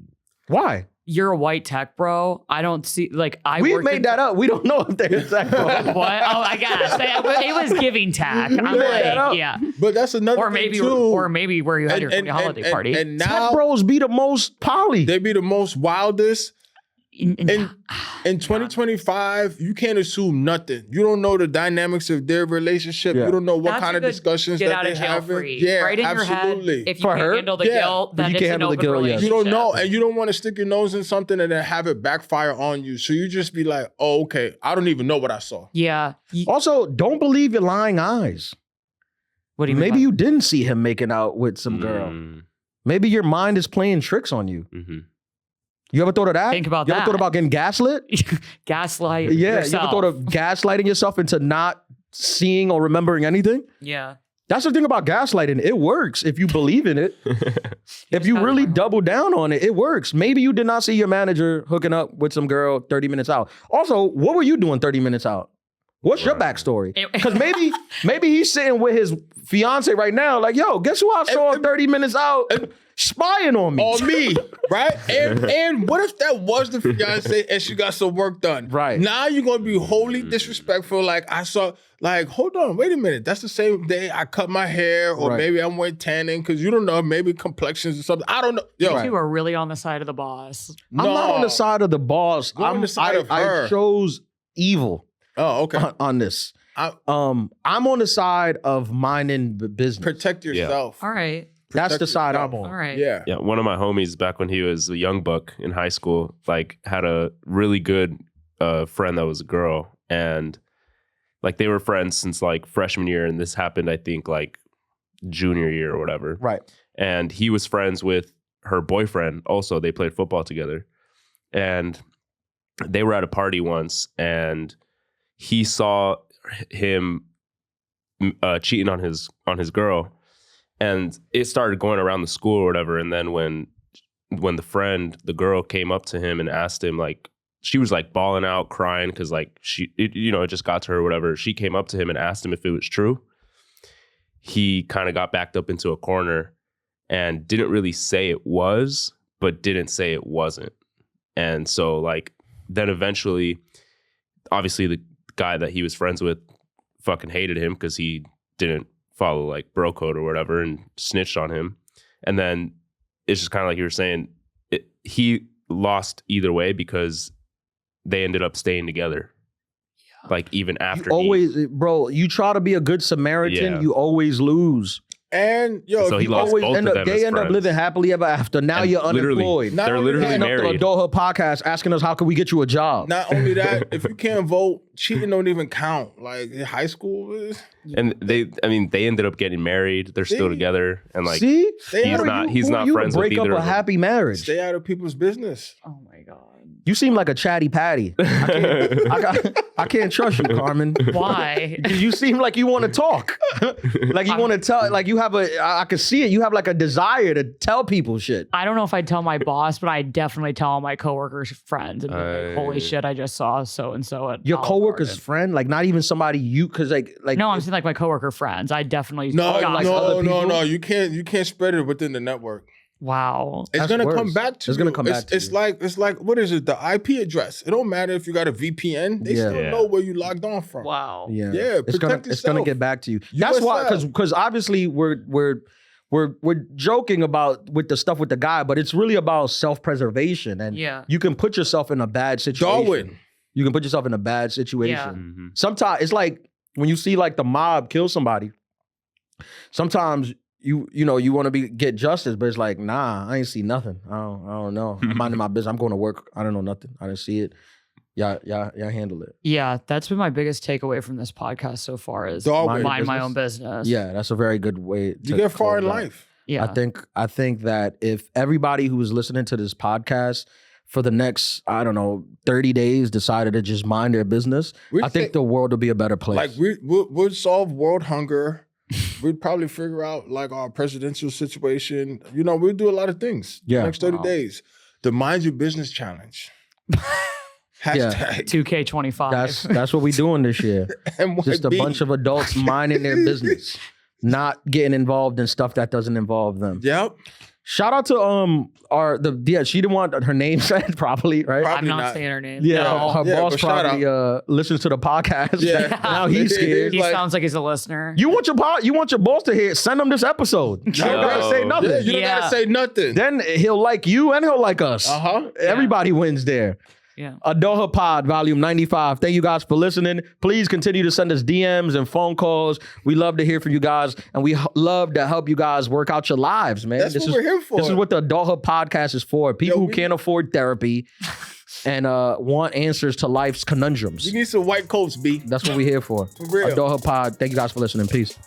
Why? You're a white tech bro. I don't see We made that up. We don't know if they're tech bro. What? Oh my gosh. It was giving tech. I'm made that up. like, yeah. But that's another Or thing maybe too. where you had your holiday party. And Tech now bros be the most poly. they be the most wildest. In- In 2025, you can't assume nothing. You don't know the dynamics of their relationship. Yeah. You don't know what That's kind a of good discussions get that out they of jail have. free. Yeah, right in absolutely. your head. If you For can't her? handle the Yeah. guilt, But then you it's can't an handle the open guilt, yes. relationship. You don't know, and you don't want to stick your nose in something and then have it backfire on you. So you just be like, oh, okay, I don't even know what I saw. Yeah. Also, don't believe your lying eyes. What do you mean? Maybe you didn't see him making out with some girl. Maybe your mind is playing tricks on you. Mm-hmm. You ever thought of that? Think about you ever that. thought about getting gaslit? gaslight Yeah. yourself. You ever thought of gaslighting yourself into not seeing or remembering anything? Yeah. That's the thing about gaslighting. It works if you believe in it. If you really double down on it, it works. Maybe you did not see your manager hooking up with some girl 30 minutes out. Also, what were you doing 30 minutes out? What's your backstory? Because maybe he's sitting with his fiance right now, like, yo, guess who I saw 30 minutes out spying on me? On me, right? And what if that was the fiance and she got some work done? Right. Now you're gonna be wholly disrespectful. Like I saw, like, hold on, wait a minute. That's the same day I cut my hair, or Right. maybe I went tanning because you don't know, maybe complexions or something. I don't know. Yo, You are really on the side of the boss. I'm not on the side of the boss. You're on the side of her. I chose evil Oh, okay. on this. I- I'm on the side of minding the business. Protect yourself. All right. That's the Protect side yourself. I'm on. All right. Yeah. Yeah, one of my homies back when he was a young buck in high school, like had a really good friend that was a girl, and like they were friends since like freshman year, and this happened I think like junior year or whatever. Right. And he was friends with her boyfriend. Also, they played football together, and they were at a party once, and he saw him cheating on his girl. And it started going around the school or whatever. And then when the girl came up to him and asked him, like, she was like bawling out, crying because like it just got to her or whatever. She came up to him and asked him if it was true. He kind of got backed up into a corner and didn't really say it was, but didn't say it wasn't. And so like then eventually, obviously the guy that he was friends with fucking hated him because he didn't follow like bro code or whatever and snitched on him. And then it's just kind of like you were saying, he lost either way because they ended up staying together. Yeah. Like even after Bro, you try to be a good Samaritan, Yeah. you always lose. And yo, So he you lost always both of them as They end up friends. living happily ever after. Now And you're literally- unemployed. Not They're only literally that, Hitting up the married. Adulthood podcast asking us how can we get you a job. Not only that, if you can't vote, cheating don't even count. Like in high school, And they ended up getting married. They're still See? together. And like See? He's not- he's Who not are you to friends with break either up a of them. happy marriage. stay out of people's business. Oh my God. You seem like a chatty patty. I can't trust you, Carmen. Why? You seem like you want to talk. Like you want to tell, like you have I can see it. You have like a desire to tell people shit. I don't know if I'd tell my boss, but I'd definitely tell all my coworkers, friends, and be like, holy shit, I just saw so and so at Your Olive coworker's Garden. friend, like not even somebody you, cause like No, I'm saying like my coworker friends. I definitely No, gossip. other people? no. You can't spread it within the network. Wow. It's That's gonna worse. come back to It's you. gonna come back to it's you. like what is it? The IP address. It don't matter if you got a VPN. They Yeah. still Yeah. know where you logged on from. Wow. Yeah, Yeah, it's gonna protect get back to you. US That's why, style. because obviously we're joking about with the stuff with the guy, but it's really about self-preservation, and Yeah. you can put yourself in a bad situation. Darwin. You can put yourself in a bad situation. Yeah. Mhm. Sometimes it's like when you see like the mob kill somebody. Sometimes you want to get justice, but it's like, nah, I ain't see nothing. I don't know. I'm minding my business. I'm going to work. I don't know nothing. I didn't see it. Y'all handle it. Yeah, that's been my biggest takeaway from this podcast so far is Darwin. mind my own business. Yeah, that's a very good way to You get far in close out. life. Yeah. I think that if everybody who is listening to this podcast for the next, 30 days decided to just mind their business, I think the world will be a better place. Like we'd solve world hunger. We'd probably figure out like our presidential situation. We'd do a lot of things. Yeah. The next 30 days. The Mind Your Business Challenge. Hashtag 2K25. That's what we doing this year. NYB. Just a bunch of adults minding their business, not getting involved in stuff that doesn't involve them. Yep. Shout out to she didn't want her name said properly, right? Probably I'm not not. saying her name. Yeah, No. her Yeah, boss but shout probably listens to the podcast. Yeah. Now he's scared. He Like- sounds like he's a listener. You want your boss to hear? Send him this episode. You don't gotta say nothing. Yeah, you don't Yeah. gotta say nothing. Then he'll like you and he'll like us. Everybody wins there. Yeah. Adulthood Pod, volume 95. Thank you guys for listening. Please continue to send us DMs and phone calls. We love to hear from you guys, and we love to help you guys work out your lives, man. That's what we're here for. This is what the Adulthood Podcast is for. People Yo, who can't afford therapy and want answers to life's conundrums. You need some white coats, B. That's what we're here for. For real. Adulthood Pod. Thank you guys for listening. Peace.